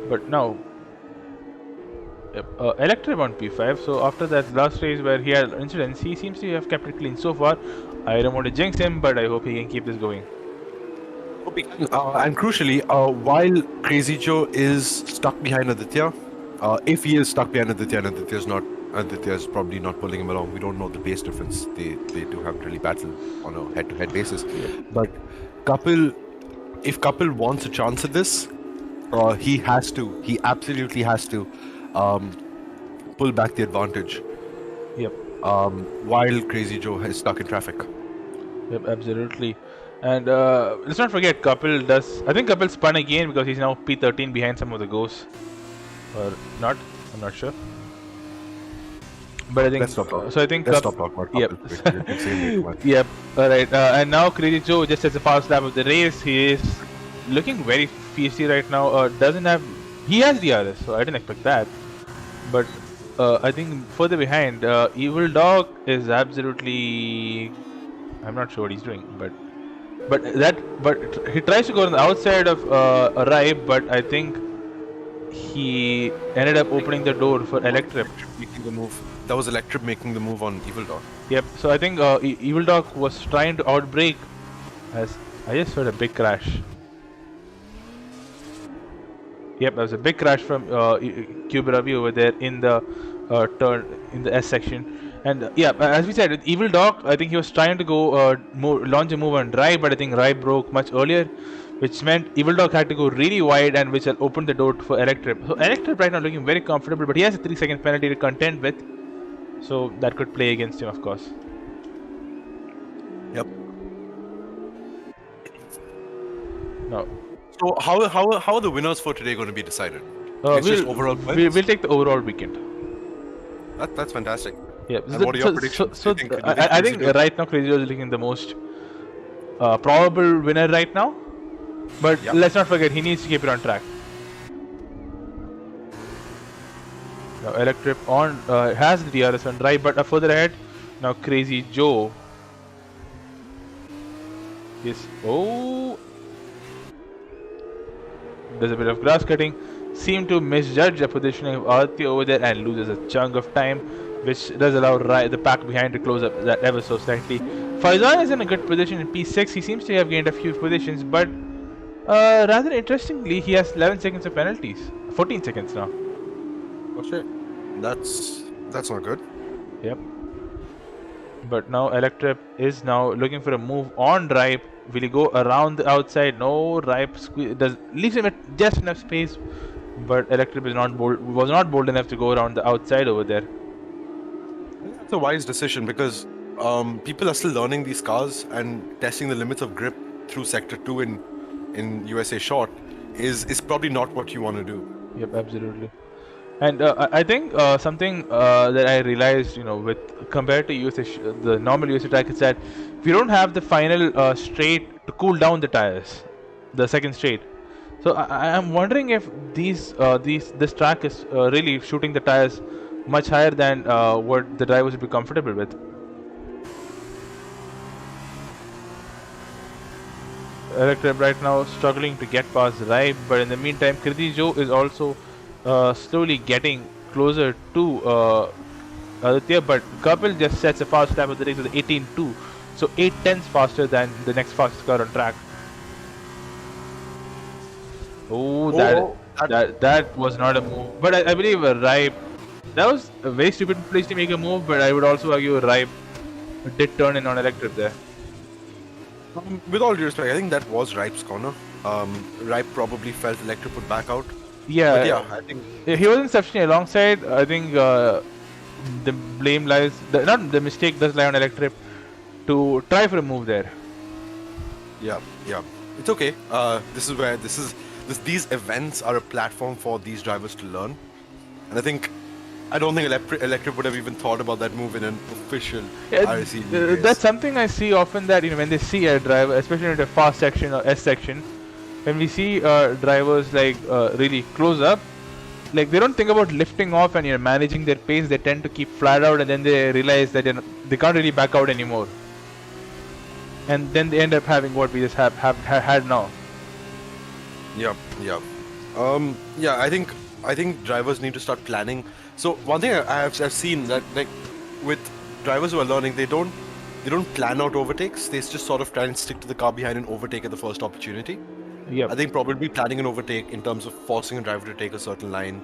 But now, Electrib on P5. So after that last race where he had incidents, he seems to have kept it clean so far. I don't want to jinx him, but I hope he can keep this going. And crucially, while Crazy Joe is stuck behind Aditya, if he is stuck behind Aditya and Aditya is probably not pulling him along. We don't know the pace difference. They do have really battle on a head-to-head basis. But if Kapil wants a chance at this, he absolutely has to pull back the advantage. Yep. While Crazy Joe is stuck in traffic. Yep, absolutely. And let's not forget, Kapil does. I think Kapil spun again because he's now P13 behind some of the ghosts. Or not? I'm not sure. But I think Let's stop talking. so. I think Let's stop talking about Yep. Kapil. We're saying way too much. Yep. All right. And now Crazy Joe just as a fast lap of the race. He is looking very feisty right now. Doesn't have. He has DRS, so I didn't expect that. But I think further behind, Evil Dog is absolutely. I'm not sure what he's doing, but he tries to go on the outside of Ripe, but I think he ended up opening the door for Electrip making the move. That was Electrip making the move on Evil Dog. Yep. So I think Evil Dog was trying to outbrake. As I just heard a big crash. Yep, there was a big crash from Cube Ravi over there in the turn in the S section. And yeah, as we said, with Evil Dog, I think he was trying to go launch a move on Rai, but I think Rai broke much earlier, which meant Evil Dog had to go really wide, and which opened the door for Electrip. So Electrip right now looking very comfortable, but he has a 3-second penalty to contend with, so that could play against him, of course. Yep. No. So how are the winners for today going to be decided? It's just overall points? We'll take the overall weekend. That's fantastic. Yeah. And what are your predictions? So Do you think I think Crazy Joe- right now Crazy Joe is looking the most probable winner right now. But Yeah. let's not forget, he needs to keep it on track. Now Electrip has the DRS on right, but further ahead, now Crazy Joe. Yes. Oh. There's a bit of grass cutting. Seemed to misjudge the positioning of Aditya over there and loses a chunk of time, which does allow the pack behind to close up that ever so slightly. Faizan is in a good position in P6. He seems to have gained a few positions, but rather interestingly, he has 11 seconds of penalties. 14 seconds now. Oh shit. That's not good. Yep. But now Electrip is now looking for a move on Ripe. Will he go around the outside? No, Ripe leaves him at just enough space. But Electrip was not bold enough to go around the outside over there. That's a wise decision because people are still learning these cars and testing the limits of grip through Sector 2 in USA Short is probably not what you want to do. Yep, absolutely. And I think something that I realized, with compared to the normal USA track, is that we don't have the final straight to cool down the tires, the second straight. So I'm wondering if this track is really shooting the tires much higher than what the drivers would be comfortable with. Electrip right now struggling to get past Ripe, but in the meantime, Kriti Joe is also slowly getting closer to Aditya, but Kapil just sets a fast lap of the race with 18.2, so 8 tenths faster than the next fastest car on track. Oh, that was not a move, but I believe Ripe. That was a very stupid place to make a move, but I would also argue Ripe did turn in on Electrip there. With all due respect, I think that was Ripe's corner. Ripe probably felt Electric would back out. Yeah, but yeah, I think he wasn't sufficiently alongside. I think the blame lies, not the mistake does lie on Electrip to try for a move there. Yeah, it's okay. This is where these events are a platform for these drivers to learn, and I don't think Electric would have even thought about that move in an official IRC race. That's something I see often, that when they see a driver, especially in the fast section or S section, when we see drivers really close up, they don't think about lifting off and managing their pace. They tend to keep flat out, and then they realize that they can't really back out anymore, and then they end up having what we just have had now. Yeah. I think drivers need to start planning. So one thing I've seen that with drivers who are learning, they don't plan out overtakes. They just sort of try and stick to the car behind and overtake at the first opportunity. Yeah. I think probably planning an overtake in terms of forcing a driver to take a certain line,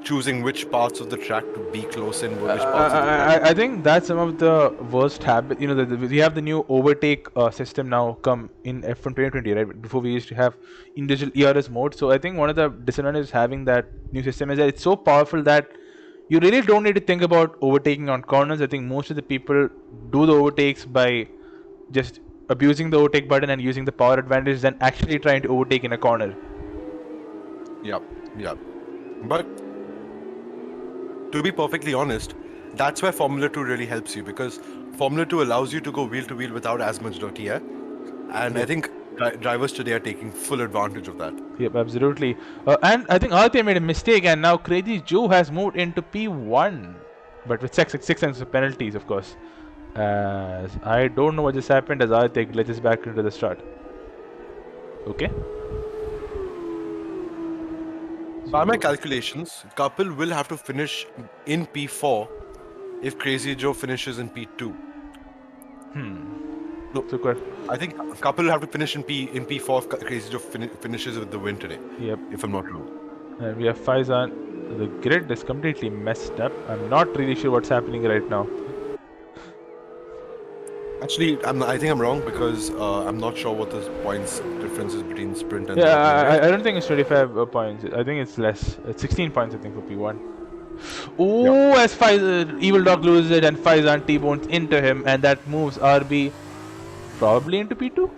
choosing which parts of the track to be close in, which parts of the track. I think that's some of the worst habit. We have the new overtake system now come in F1 2020, right? Before we used to have individual ERS mode. So I think one of the disadvantages having that new system is that it's so powerful that you really don't need to think about overtaking on corners. I think most of the people do the overtakes by just abusing the overtake button and using the power advantage than actually trying to overtake in a corner. Yeah. But to be perfectly honest, that's where Formula 2 really helps you, because Formula 2 allows you to go wheel to wheel without as much dirty air. And I think drivers today are taking full advantage of that. Yep, absolutely. And I think Aditya made a mistake, and now Crazy Joe has moved into P1. But with 6 cents of penalties, of course. As I don't know what just happened as Aditya glitches back into the start. Okay. By my calculations, Kapil will have to finish in P4 if Crazy Joe finishes in P2. No, So I think Kapil will have to finish in P4 if Crazy Joe finishes with the win today. Yep. If I'm not wrong. And we have Faizan. The grid is completely messed up. I'm not really sure what's happening right now. Actually, I think I'm wrong because I'm not sure what the points difference is between sprint and. Yeah, I don't think it's 25 points. I think it's less. It's 16 points, I think, for P1. Oh, as Evil Dog loses it and Faizan T-bones into him, and that moves RB probably into P2.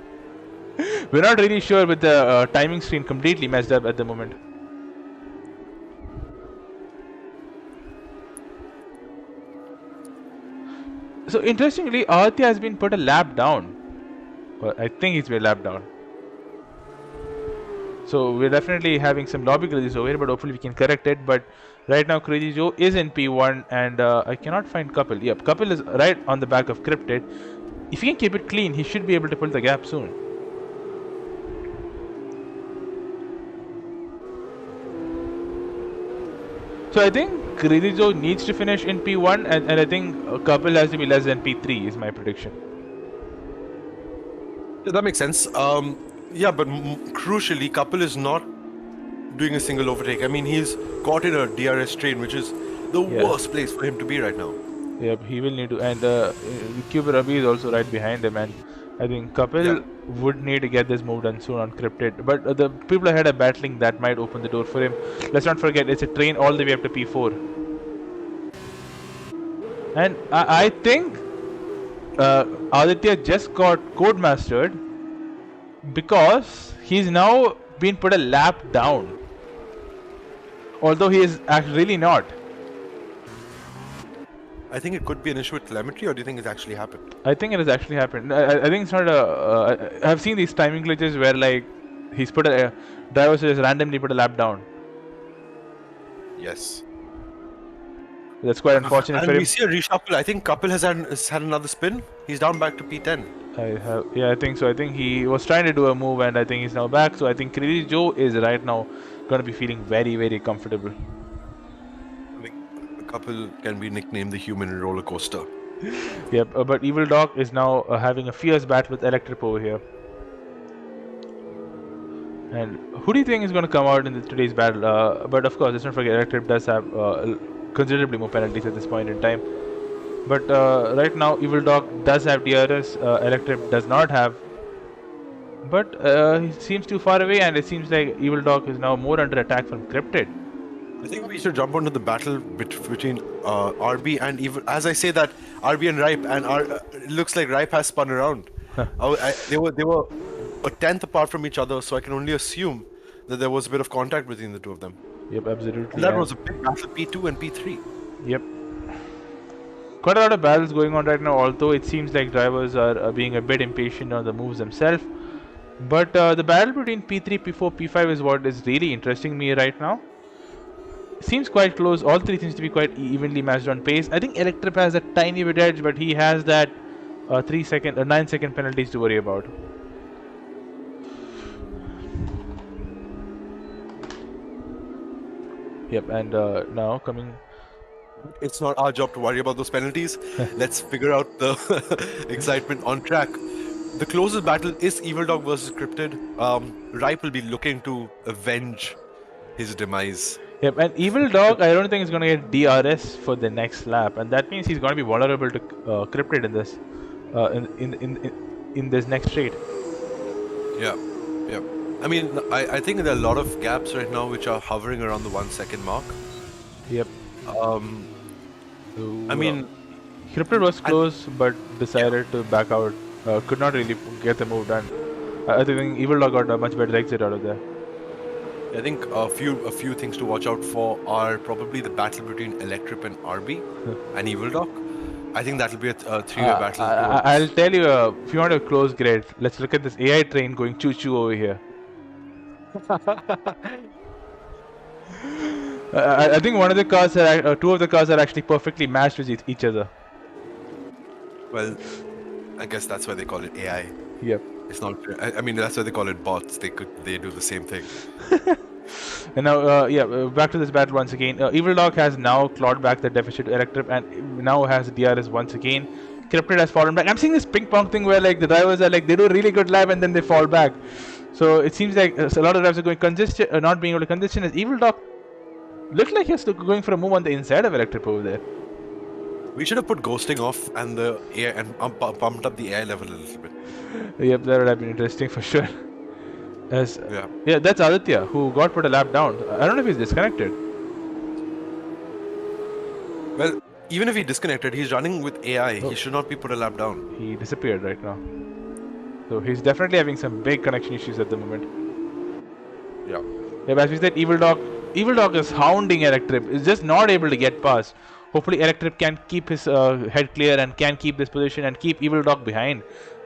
We're not really sure with the timing screen completely messed up at the moment. So interestingly, Aditya has been put a lap down. Well, I think he's been a lap down. So we're definitely having some lobby glitches over here, but hopefully we can correct it. But right now, Crazy Joe is in P1, and I cannot find Kapil. Yep, Kapil is right on the back of Cryptid. If he can keep it clean, he should be able to pull the gap soon. So I think Crazy Joe needs to finish in P1, and I think Kapil has to be less than P3 is my prediction. Yeah, that makes sense. Yeah, but crucially, Kapil is not doing a single overtake. I mean, he's caught in a DRS train, which is The Yeah. worst place for him to be right now. Yep, he will need to, and Cube Rabi is also right behind him, and I think Yeah. Kapil would need to get this move done soon on Cryptid. But the people ahead are battling that might open the door for him. Let's not forget, it's a train all the way up to P4. And I think Aditya just got code mastered because he's now been put a lap down. Although he is really not. I think it could be an issue with telemetry, or do you think it's actually happened? I think it has actually happened. I think it's not a. I've seen these timing glitches where like he's put a driver just randomly put a lap down. Yes. That's quite unfortunate And for we him. see a reshuffle. I think Kapil has had another spin. He's down back to P10. I think so. I think he was trying to do a move, and I think he's now back. So I think Crazy Joe is right now going to be feeling very, very comfortable. I think Kapil can be nicknamed the human roller coaster. Yep. But Evil Dog is now having a fierce battle with Electrip over here. And who do you think is going to come out in today's battle? But of course, let's not forget Electrip does have considerably more penalties at this point in time. But right now, Evil Dog does have DRS. Electrip does not have. But he seems too far away, and it seems like Evil Dog is now more under attack from Cryptid. I think we should jump onto the battle between RB and Evil. As I say that, RB and Ripe, and it looks like Ripe has spun around. They were a tenth apart from each other, so I can only assume that there was a bit of contact between the two of them. Yep, absolutely. And that was a big battle, P2 and P3. Yep. Quite a lot of battles going on right now, although it seems like drivers are being a bit impatient on the moves themselves. But the battle between P3, P4, P5 is what is really interesting me right now. Seems quite close. All three seems to be quite evenly matched on pace. I think Electrip has a tiny bit edge, but he has that 9-second penalties to worry about. Yep, and now coming. It's not our job to worry about those penalties. Let's figure out the excitement on track. The closest battle is Evil Dog versus Cryptid. Ripe will be looking to avenge his demise. Yep, and Evil Dog, I don't think is going to get DRS for the next lap, and that means he's going to be vulnerable to Cryptid in this, in this next straight. Yeah, yeah. I mean, I think there are a lot of gaps right now which are hovering around the 1 second mark. Yep. I mean, Cryptid was close, but decided to back out. Could not really get the move done. I think Evil Dog got a much better exit out of there. I think a few things to watch out for are probably the battle between Electrip and RB and Evil Dog. I think that'll be a three-way battle. I'll tell you, if you want a close grade, let's look at this AI train going choo-choo over here. I think one of the cars, two of the cars are actually perfectly matched with each other. Well, I guess that's why they call it AI. Yep. It's not. I mean, that's why they call it bots. They do the same thing. And now, back to this battle once again. Evil Dog has now clawed back the deficit to Electrip and now has DRS once again. Cryptid has fallen back. I'm seeing this ping pong thing where like the drivers are like they do a really good lap and then they fall back. So it seems like a lot of drivers are going congestion, not being able to congestion. As Evil Dog looked like he's going for a move on the inside of Electrip over there. We should have put ghosting off and the AI and pumped up the AI level a little bit. Yep, that would have been interesting for sure. Yeah. Yeah, that's Aditya who got put a lap down. I don't know if he's disconnected. Well, even if he disconnected, he's running with AI. He should not be put a lap down. He disappeared right now. So he's definitely having some big connection issues at the moment. Yeah. Yeah, but as we said, Evil Dog is hounding Electrip. Is just not able to get past. Hopefully Electrip can keep his head clear and can keep this position and keep Evil Dog behind.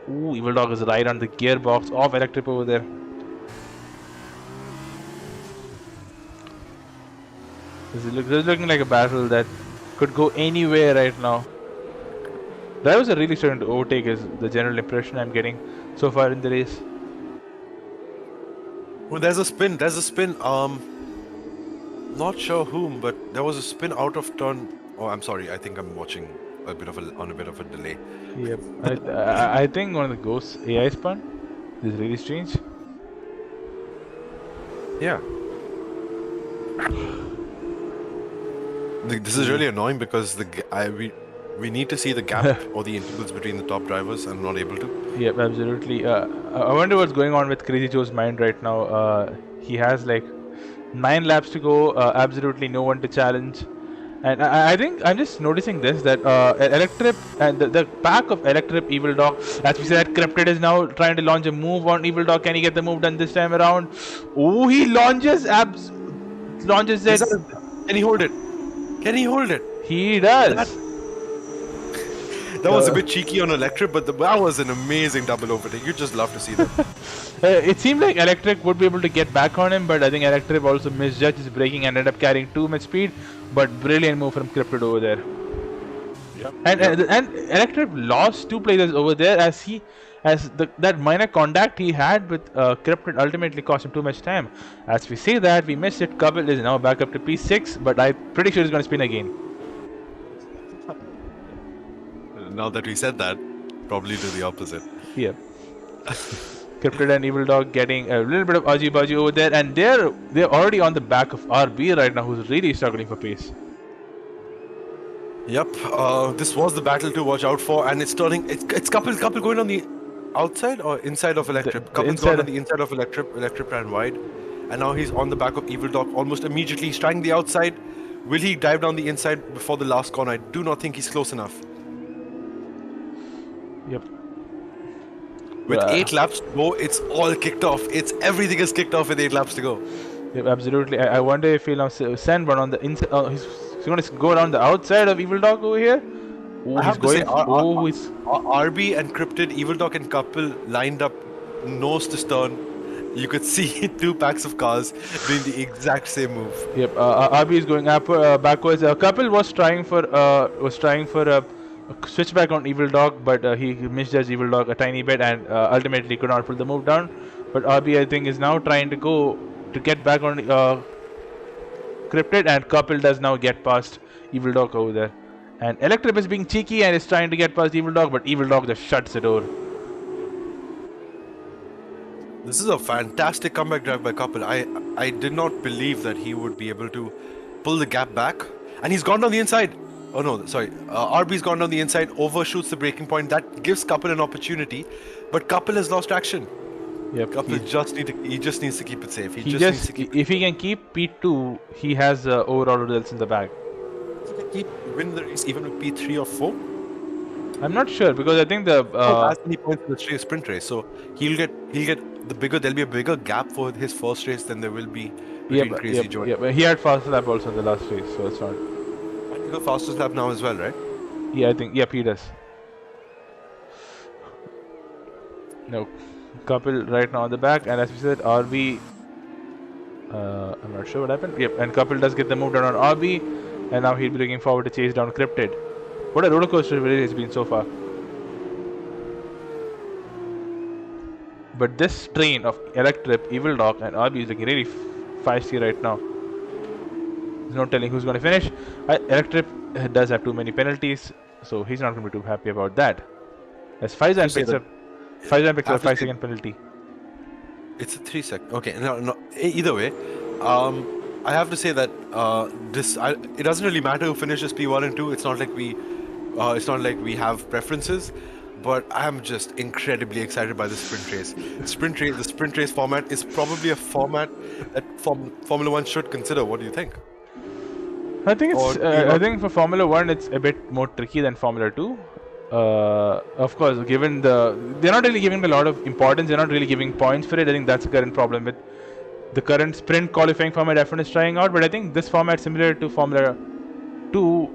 Ooh, Evil Dog is right on the gearbox of Electrip over there. This is looking like a battle that could go anywhere right now. Drivers are really starting to overtake is the general impression I'm getting so far in the race. Well, there's a spin. Not sure whom, but there was a spin out of turn. Oh, I'm sorry. I think I'm watching on a bit of a delay. Yep. I think one of the ghosts AI spun. This is really strange. Yeah. This is really annoying because we need to see the gap or the intervals between the top drivers, and I'm not able to. Yep, absolutely. I wonder what's going on with Crazy Joe's mind right now. He has like 9 laps to go. Absolutely no one to challenge. And I think I'm just noticing this that Electrip and the pack of Electrip, Evil Dog, as we said, Cryptid is now trying to launch a move on Evil Dog. Can he get the move done this time around? Oh, he launches it. Can he hold it? Can he hold it? He does. That was a bit cheeky on Electric, but that was an amazing double overtake. You'd just love to see that. It seemed like Electric would be able to get back on him, but I think Electric also misjudged his braking and ended up carrying too much speed. But brilliant move from Cryptid over there. Yep. And Electric lost 2 places over there as that minor contact he had with Cryptid ultimately cost him too much time. As we say that, we missed it. Couple is now back up to P6, but I'm pretty sure he's going to spin again. Now that we said that, probably do the opposite. Yeah. Cryptid and Evil Dog getting a little bit of Aji over there, and they're already on the back of RB right now, who's really struggling for pace. Yep. This was the battle to watch out for, and it's turning. It's couple going on the outside or inside of Electric. Couple's gone on the inside of Electric. Electric ran wide, and now he's on the back of Evil Dog almost immediately. He's trying the outside. Will he dive down the inside before the last corner? I do not think he's close enough. Yep. With 8 laps to go, it's all kicked off. Everything is kicked off with 8 laps to go. Yep, absolutely. I wonder if he'll send one on the inside. He's going to go around the outside of Evil Dog over here. I have to say, RB and Cryptid, Evil Dog and Couple lined up nose to stern. You could see 2 packs of cars doing the exact same move. Yep. RB is going backwards. Couple was trying for a switchback on Evil Dog, but he misjudged Evil Dog a tiny bit and ultimately could not pull the move down. But RB, I think, is now trying to go to get back on Cryptid, and Couple does now get past Evil Dog over there. And Electrip is being cheeky and is trying to get past Evil Dog, but Evil Dog just shuts the door. This is a fantastic comeback drive by Couple. I did not believe that he would be able to pull the gap back, and he's gone down the inside. Oh no, sorry. RB's gone down the inside, overshoots the braking point. That gives Couple an opportunity, but Couple has lost traction. Yep. Couple just needs to keep it safe. If he can keep P2, he has overall results in the bag. If he can keep win the race even with P3 or 4. I'm not sure because I think the as many points in the sprint race, so he'll get there'll be a bigger gap for his first race than there will be between Crazy Joe. Yeah, but he had fastest lap also in the last race, so it's not. He got fastest lap now as well, right? Yeah, I think he does. No, Couple right now on the back, and as we said, RB. I'm not sure what happened. Yep, and Couple does get the move down on RB, and now he'll be looking forward to chase down Cryptid. What a roller coaster it has been so far. But this train of Electrip, Evil Dog, and RB is looking really feisty right now. There's no telling who's going to finish. Electrip does have too many penalties, so he's not going to be too happy about that. As Faizan picks up a 5-second penalty. It's a 3-second. Okay, no. Either way, I have to say that it doesn't really matter who finishes P1 and 2. It's not like we have preferences. But I'm just incredibly excited by the sprint race. The sprint race format is probably a format that Formula 1 should consider. What do you think? I think I think for Formula 1 it's a bit more tricky than Formula 2. Of course, given they're not really giving a lot of importance. They're not really giving points for it. I think that's the current problem with the current sprint qualifying format F1 is trying out. But I think this format, similar to Formula 2,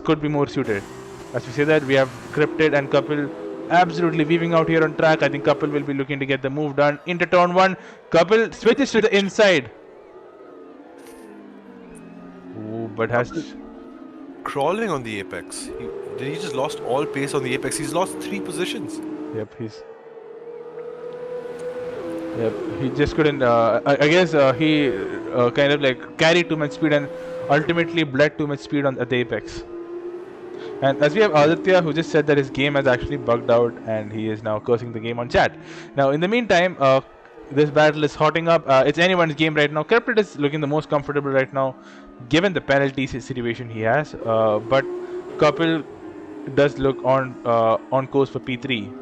could be more suited. As we say that, we have Cryptid and Couple absolutely weaving out here on track. I think Couple will be looking to get the move done into turn 1. Couple switches to the inside. Ooh, but has crawling on the apex. He just lost all pace on the apex. He's lost 3 positions. Yep, he just couldn't. I guess he kind of like carried too much speed and ultimately bled too much speed at the apex. And as we have Aditya, who just said that his game has actually bugged out and he is now cursing the game on chat. Now, in the meantime, This battle is hotting up. It's anyone's game right now. Kirpit is looking the most comfortable right now, given the penalty situation he has. But Kapil does look on course for P3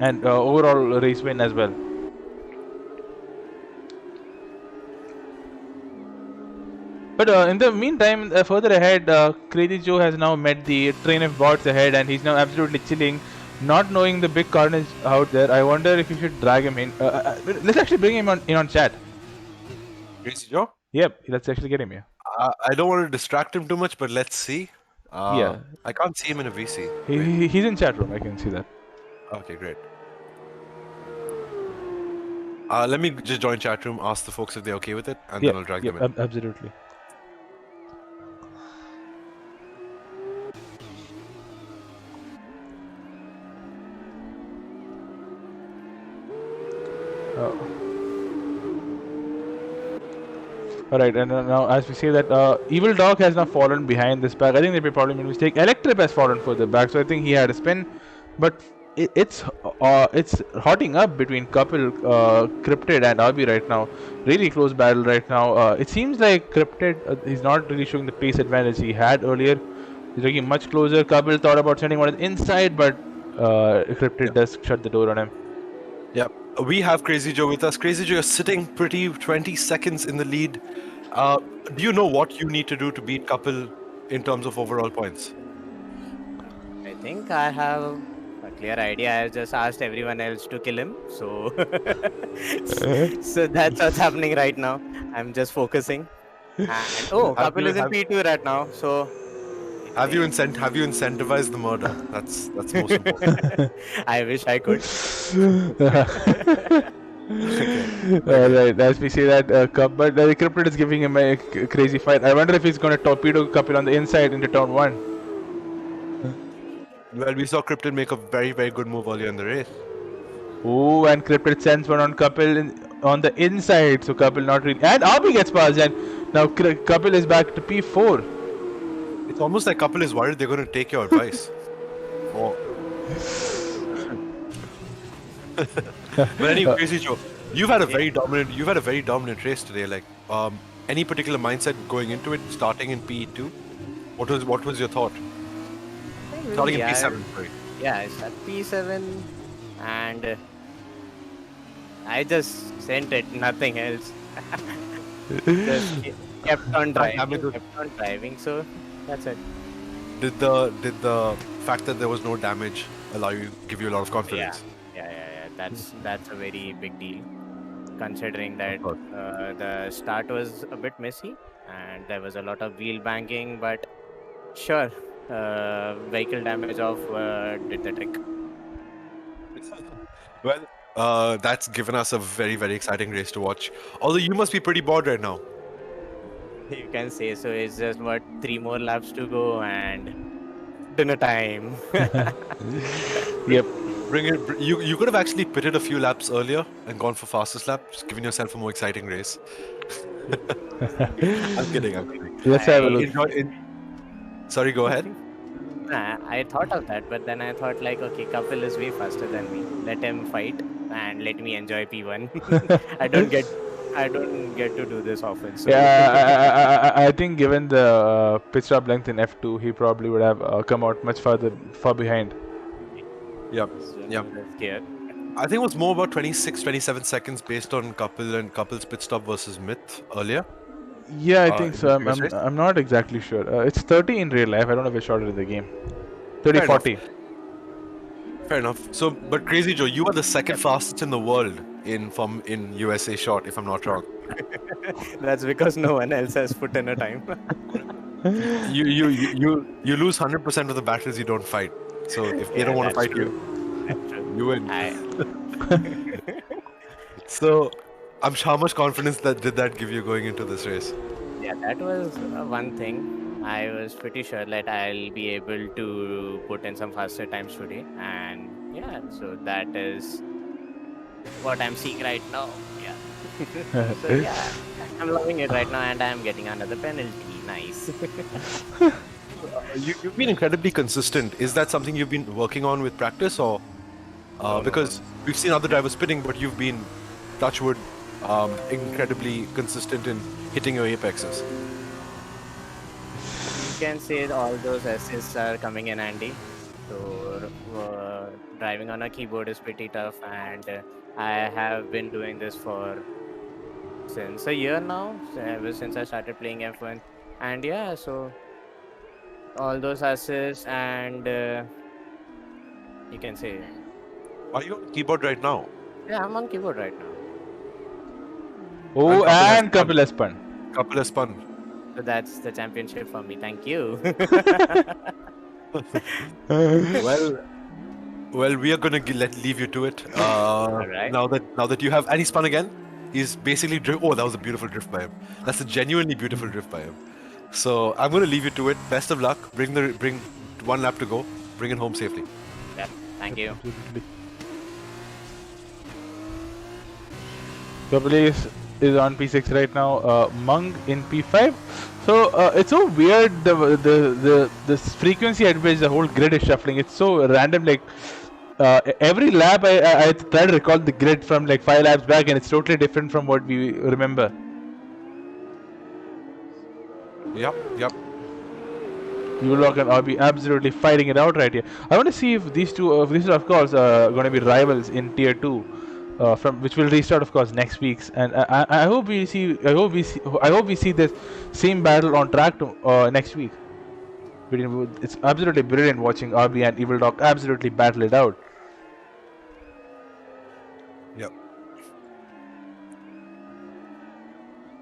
and overall race win as well. But in the meantime, further ahead, Crazy Joe has now met the train of bots ahead, and he's now absolutely chilling, not knowing the big carnage out there. I wonder if you should drag him in. Let's actually bring him in on chat. Crazy Joe? Yep, let's actually get him here. I don't want to distract him too much, but let's see. Yeah. I can't see him in a VC. He's in chat room. I can see that. Okay, great. Let me just join chat room, ask the folks if they're okay with it, and then I'll drag them in. Absolutely. Alright, and now as we say that Evil Dog has now fallen behind this pack. I think they probably made a mistake. Electrip has fallen further back, so I think he had a spin. But it's hotting up between Kapil, Cryptid and Abi right now. Really close battle right now. It seems like Cryptid is not really showing the pace advantage he had earlier. He's looking much closer. Kapil thought about sending one inside, but Cryptid does shut the door on him. Yep. We have Crazy Joe with us. Crazy Joe, you're sitting pretty 20 seconds in the lead. Do you know what you need to do to beat Kapil in terms of overall points? I think I have a clear idea. I just asked everyone else to kill him. So, so that's what's happening right now. I'm just focusing. And, oh, Kapil is in P2 right now. So, have you incentivized the murder? That's most important. I wish I could. Alright, as we say that, but the Cryptid is giving him a crazy fight. I wonder if he's going to torpedo Kapil on the inside into turn 1. Well, we saw Cryptid make a very, very good move earlier in the race. Oh, and Cryptid sends one on Kapil on the inside, so Kapil not really. And Abi gets past, and now Kapil is back to P4. It's almost like Kapil is worried they're going to take your advice. Oh. But anyway, Crazy Joe, you've had a very dominant race today. Like, any particular mindset going into it, starting in P2? What was your thought? Starting in P7, sorry. Yeah, I started P7 and I just sent it, nothing else. Just kept on driving, so that's it. Did the fact that there was no damage give you a lot of confidence? Yeah. That's a very big deal, considering that the start was a bit messy and there was a lot of wheel banging, but sure, vehicle damage off did the trick. Well, that's given us a very, very exciting race to watch. Although you must be pretty bored right now. You can say so. It's just 3 more laps to go and dinner time. Yep. Bring it. You could have actually pitted a few laps earlier and gone for fastest lap, just giving yourself a more exciting race. I'm kidding. Let's have a look. Sorry, go ahead. I thought of that, but then I thought like, okay, Kapil is way faster than me. Let him fight and let me enjoy P1. I don't get to do this often. So. Yeah, I think given the pit stop length in F2, he probably would have come out much far behind. Yep. I think it was more about 26, 27 seconds based on Kapil's pit stop versus Myth earlier. Yeah, I think so. I'm not exactly sure. It's 30 in real life. I don't know if it's shorter in the game. 30, 40. Fair enough. So, but Crazy Joe, you are the second fastest in the world in USA short, if I'm not wrong. That's because no one else has put in a time. You lose 100% of the battles you don't fight. So if they don't want to fight you, you win. So, how much confidence did that give you going into this race? Yeah, that was one thing. I was pretty sure that I'll be able to put in some faster times today, and yeah, so that is what I'm seeing right now. Yeah. So yeah, I'm loving it right now, and I'm getting another penalty. Nice. You've been incredibly consistent. Is that something you've been working on with practice, or because we've seen other drivers spinning, but you've been touchwood, incredibly consistent in hitting your apexes. You can say all those assists are coming in handy. So driving on a keyboard is pretty tough, and I have been doing this for since a year now, ever since I started playing F1. And yeah, so all those assists, and you can say, Are you on the keyboard right now? yeah, I'm on keyboard right now. Oh, Kapil has and spun. Kapil has spun. Kapil has spun. So that's the championship for me. Thank you. Well, we are gonna leave you to it. right. Now that you have, and he spun again. He's basically oh, that was a beautiful drift by him. That's a genuinely beautiful drift by him. So I'm gonna leave you to it. Best of luck. Bring one lap to go. Bring it home safely. Yeah, thank you. Absolutely. Kapil is on P6 right now. Mung in P5. So it's so weird. The frequency at which the whole grid is shuffling. It's so random. Like every lap, I try to recall the grid from like 5 laps back, and it's totally different from what we remember. Yep. Ulok and RB absolutely fighting it out right here. I want to see if these two, of course, are going to be rivals in Tier 2, from which will restart, of course, next week's. And I hope we see, I hope we see this same battle on track next week. It's absolutely brilliant watching RB and Evil Dog absolutely battle it out. Yep.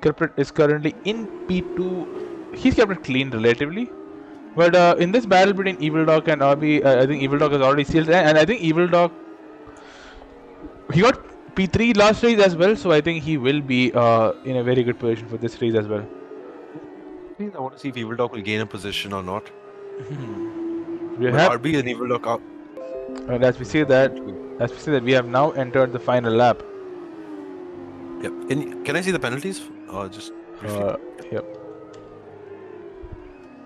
Culprit is currently in P2. He's kept it clean relatively. But in this battle between Evil Dog and RB, I think Evil Dog has already sealed it. And I think Evil Dog, he got P3 last race as well, so I think he will be in a very good position for this race as well. Please, I want to see if Evil Dog will gain a position or not. We But have, RB and Evil Dog are. and as we see that, we have now entered the final lap. Yep. Can I see the penalties? Just briefly. Yep.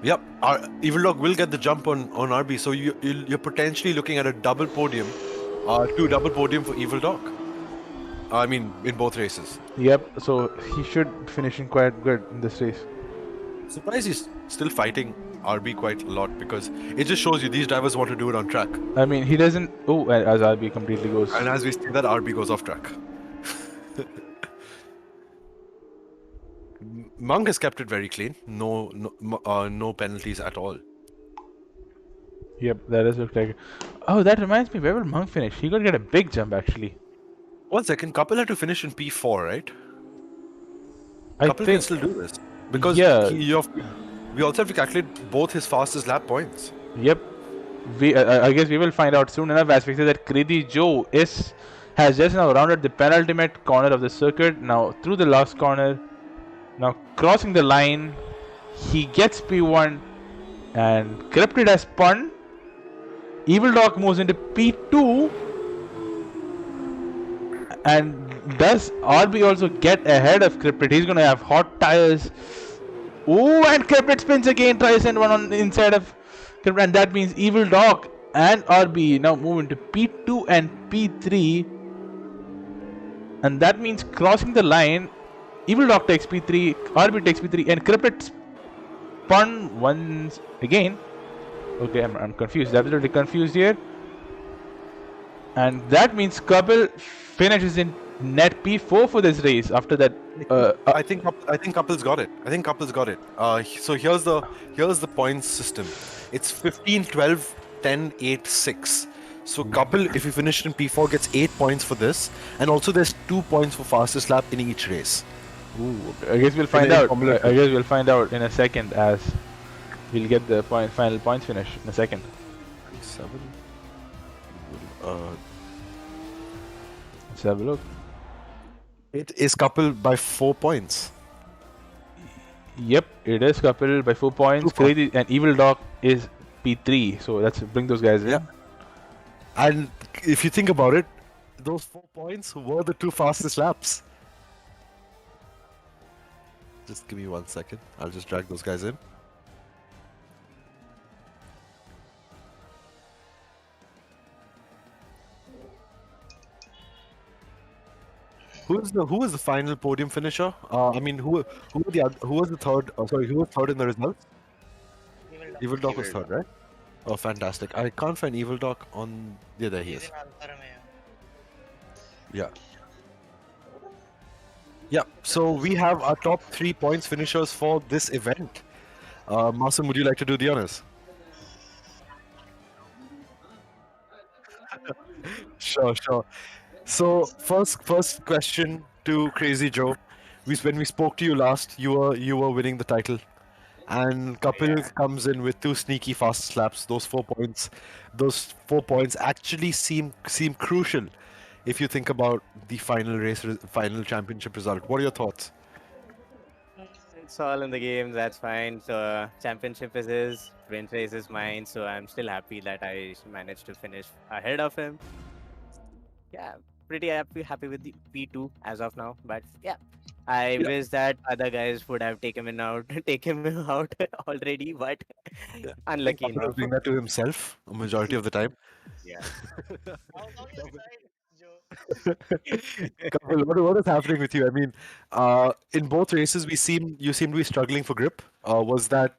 Yep, Evil Dog will get the jump on RB, so you're potentially looking at a double podium, two double podium for Evil Dog. I mean, in both races. Yep. So he should be finishing quite good in this race. Surprised he's still fighting RB quite a lot because it just shows you these drivers want to do it on track. I mean, he doesn't. Oh, as RB completely goes. And as we see that, RB goes off track. Mung has kept it very clean. No penalties at all. Yep, that does look like it. Oh, that reminds me, where will Monk finish? He gonna get a big jump actually. 1 second, Kapil had to finish in P4, right? I Kapil can think. still do this because Yeah. we also have to calculate both his fastest lap points. Yep. I guess we will find out soon enough, as we say that Kriti Joe has just now rounded the penultimate corner of the circuit. Now through the last corner. Now crossing the line, he gets P1, and Cryptid has spun. Evil Dog moves into P2, and does RB also get ahead of Cryptid? He's gonna have hot tires. Oh, and Cryptid spins again, tries and one on the inside of Cryptid, and that means Evil Dog and RB now move into P2 and P3, and that means crossing the line. Evil Dog takes P3, RB takes P3, and Cryptid spun once again. Okay, I'm confused, absolutely confused here. And that means Kapil finishes in net P4 for this race after that. I think Kapil's got it. So here's the points system. It's 15, 12, 10, 8, 6. So Kapil, if he finished in P4, gets 8 points for this, and also there's 2 points for fastest lap in each race. Ooh, I guess we'll find out. I guess we'll find out in a second, as we'll get the final points finish in a second. 7. Let's have a look. It is Kapil by 4 points. Yep, it is Kapil by 4 points. 2 points. Crazy, and Evil Dog is P3. So let's bring those guys in. Yeah. And if you think about it, those 4 points were the 2 fastest laps. Just give me 1 second. I'll just drag those guys in. who was the final podium finisher? I mean, who was the third? Sorry, who was third in the results? Evil Dog. Evil Dog was Evil third, right? Oh, fantastic! I can't find Evil Dog on. Yeah, there he He's in is. Alfa Romeo. Yeah. Yeah. So we have our top 3 points finishers for this event. Masim, would you like to do the honors? Sure, sure. So first question to Crazy Joe. When we spoke to you last, you were winning the title, and Kapil comes in with two sneaky fast slaps. Those 4 points actually seem crucial, if you think about the final championship result. What are your thoughts? It's all in the game. That's fine. So championship is his, sprint race is mine. So I'm still happy that I managed to finish ahead of him. Yeah, pretty happy with the P2 as of now. But yeah, I Yeah, wish that other guys would have taken him out, taken him out already. But yeah. I think unlucky Kapil was enough. doing that to himself a majority of the time. Yeah. I was on your side, Joe. Kapil, what is happening with you? I mean, in both races, you seem to be struggling for grip. Was that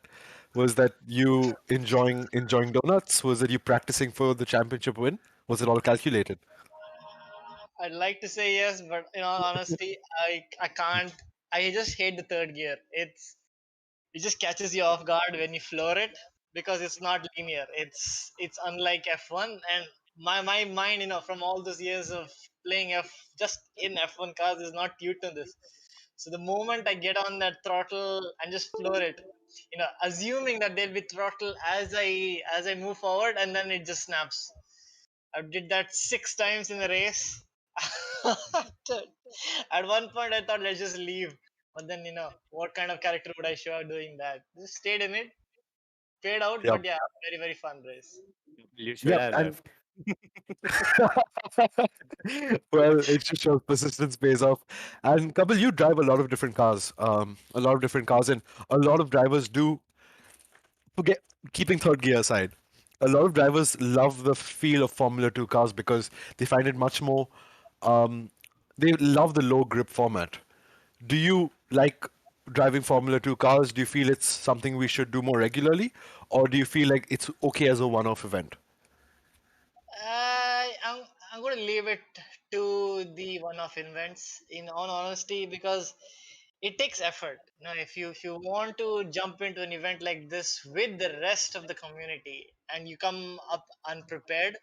you enjoying donuts? Was it you practicing for the championship win? Was it all calculated? I'd like to say yes, but in all honesty, I can't. I just hate the third gear. It just catches you off guard when you floor it because it's not linear. It's unlike F1, and my mind, from all those years of playing just in F1 cars is not tuned to this. So the moment I get on that throttle and just floor it, assuming that there'll be throttle as I move forward, and then it just snaps. I did that 6 times in the race. At one point, I thought let's just leave. But then, what kind of character would I show doing that? Just stayed in it, paid out, Yep. but yeah, very, very fun race. You should Yep. have And left. well, it just shows persistence pays off. And Kapil, you drive a lot of different cars, and a lot of drivers do forget keeping third gear aside. A lot of drivers love the feel of Formula 2 cars because they find it much more. Um, they love the low grip format. Do you like driving Formula 2 cars? Do you feel it's something we should do more regularly? Or do you feel like it's okay as a one off event? I'm going to leave it to the one-off events, in all honesty, because it takes effort. If you want to jump into an event like this with the rest of the community and you come up unprepared,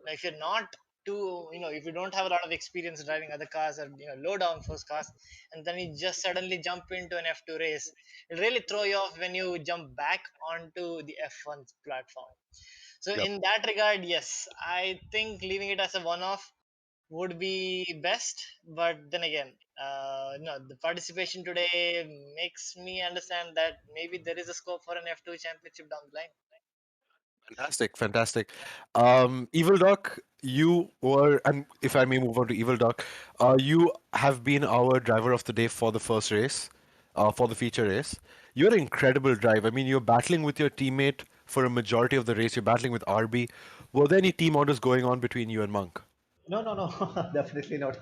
if you're not too, if you don't have a lot of experience driving other cars or low downforce cars, and then you just suddenly jump into an F2 race, it'll really throw you off when you jump back onto the F1 platform. So Yep. in that regard, yes, I think leaving it as a one-off would be best. But then again, no, the participation today makes me understand that maybe there is a scope for an F2 championship down the line. Fantastic, fantastic. Evil Doc, and if I may move on to Evil Doc, you have been our driver of the day for the first race, for the feature race. You're an incredible drive. I mean, you're battling with your teammate for a majority of the race. You're battling with RB. Were there any team orders going on between you and Monk? No, no, no, definitely not.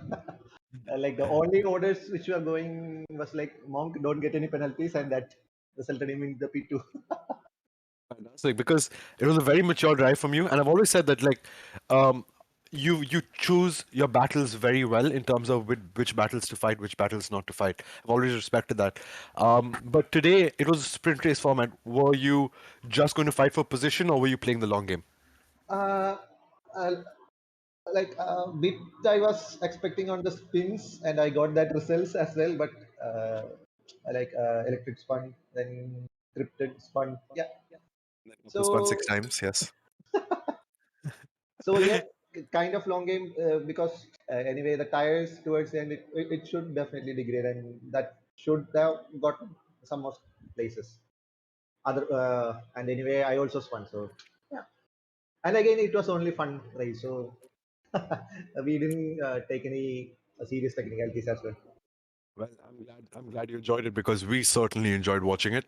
Like the only orders which were going was like Monk don't get any penalties, and that resulted him in the P2. Fantastic, because it was a very mature drive from you, and I've always said that um, you choose your battles very well in terms of which battles to fight, which battles not to fight. I've always respected that. But today it was a sprint race format. Were you just going to fight for position, or were you playing the long game? uh, uh, bit I was expecting on the spins, and I got that results as well. But electric spun, then scripted spun. Yeah. This one So 6 times, yes. yeah, kind of long game because anyway the tires towards the end it should definitely degrade, and that should have got some of places. Other and anyway I also spun, so yeah. And again it was only fun race, so we didn't take any serious technicalities as well. Well, I'm glad you enjoyed it because we certainly enjoyed watching it.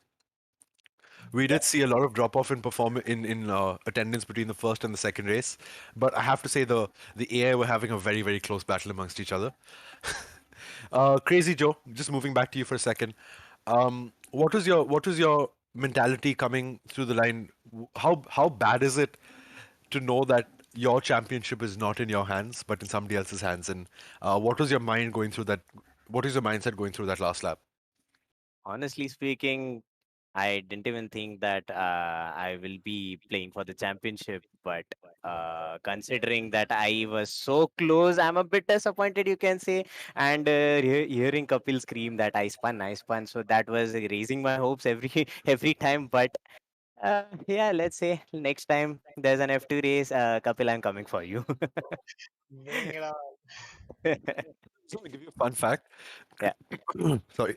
We Yeah. did see a lot of drop off in attendance between the first and the second race, but I have to say the AI were having a very close battle amongst each other. Crazy Joe, just moving back to you for a second. What was your mentality coming through the line? How bad is it to know that your championship is not in your hands but in somebody else's hands? And what was your mind going through that? What is your mindset going through that last lap? Honestly speaking, I didn't even think that I will be playing for the championship. But considering that I was so close, I'm a bit disappointed, you can say. And hearing Kapil scream that I spun, so that was raising my hopes every every time. But yeah, let's say next time there's an F2 race, Kapil, I'm coming for you. Bring it on. So I'll give you a fun fact. Yeah. Sorry,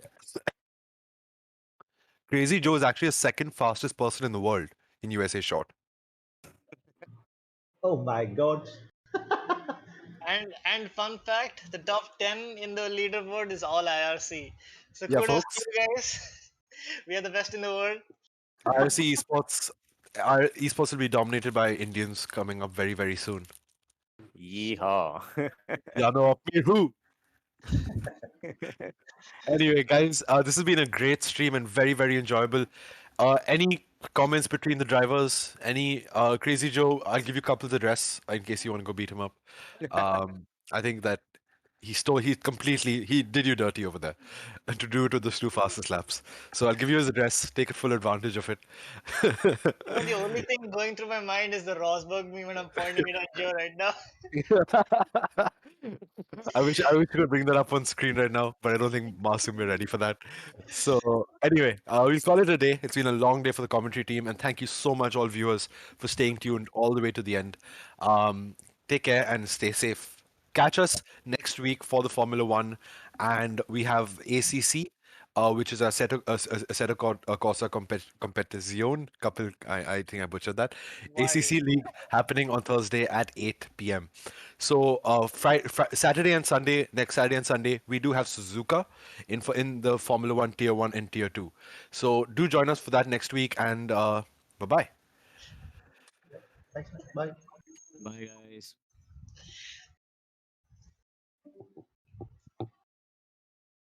Crazy Joe is actually the second fastest person in the world in USA short. Oh my God. And fun fact, the top 10 in the leaderboard is all IRC. So Yeah, kudos to folks. you guys. We are the best in the world. IRC esports, our esports will be dominated by Indians coming up very very soon. Yeehaw. Yano who? Anyway, guys, this has been a great stream and very, very enjoyable. Any comments between the drivers? Any Crazy Joe? I'll give you Couple's address in case you want to go beat him up. I think that he did you dirty over there and to do it with those two fastest laps. So I'll give you his address. Take full advantage of it. The only thing going through my mind is the Rosberg meme, and I'm pointing it at Joe right now. I wish I could bring that up on screen right now, but I don't think Mars will be ready for that. So anyway, we'll call it a day. It's been a long day for the commentary team, and thank you so much, all viewers, for staying tuned all the way to the end. Take care and stay safe. Catch us next week for the Formula One, and we have ACC, which is a Assetto Corsa Competizione. Couple, I think I butchered that. ACC League happening on Thursday at 8 p.m. So Saturday and Sunday, next Saturday and Sunday, we do have Suzuka in the Formula One Tier One and Tier Two. So do join us for that next week, and bye bye. Thanks, man. Bye. Bye, guys.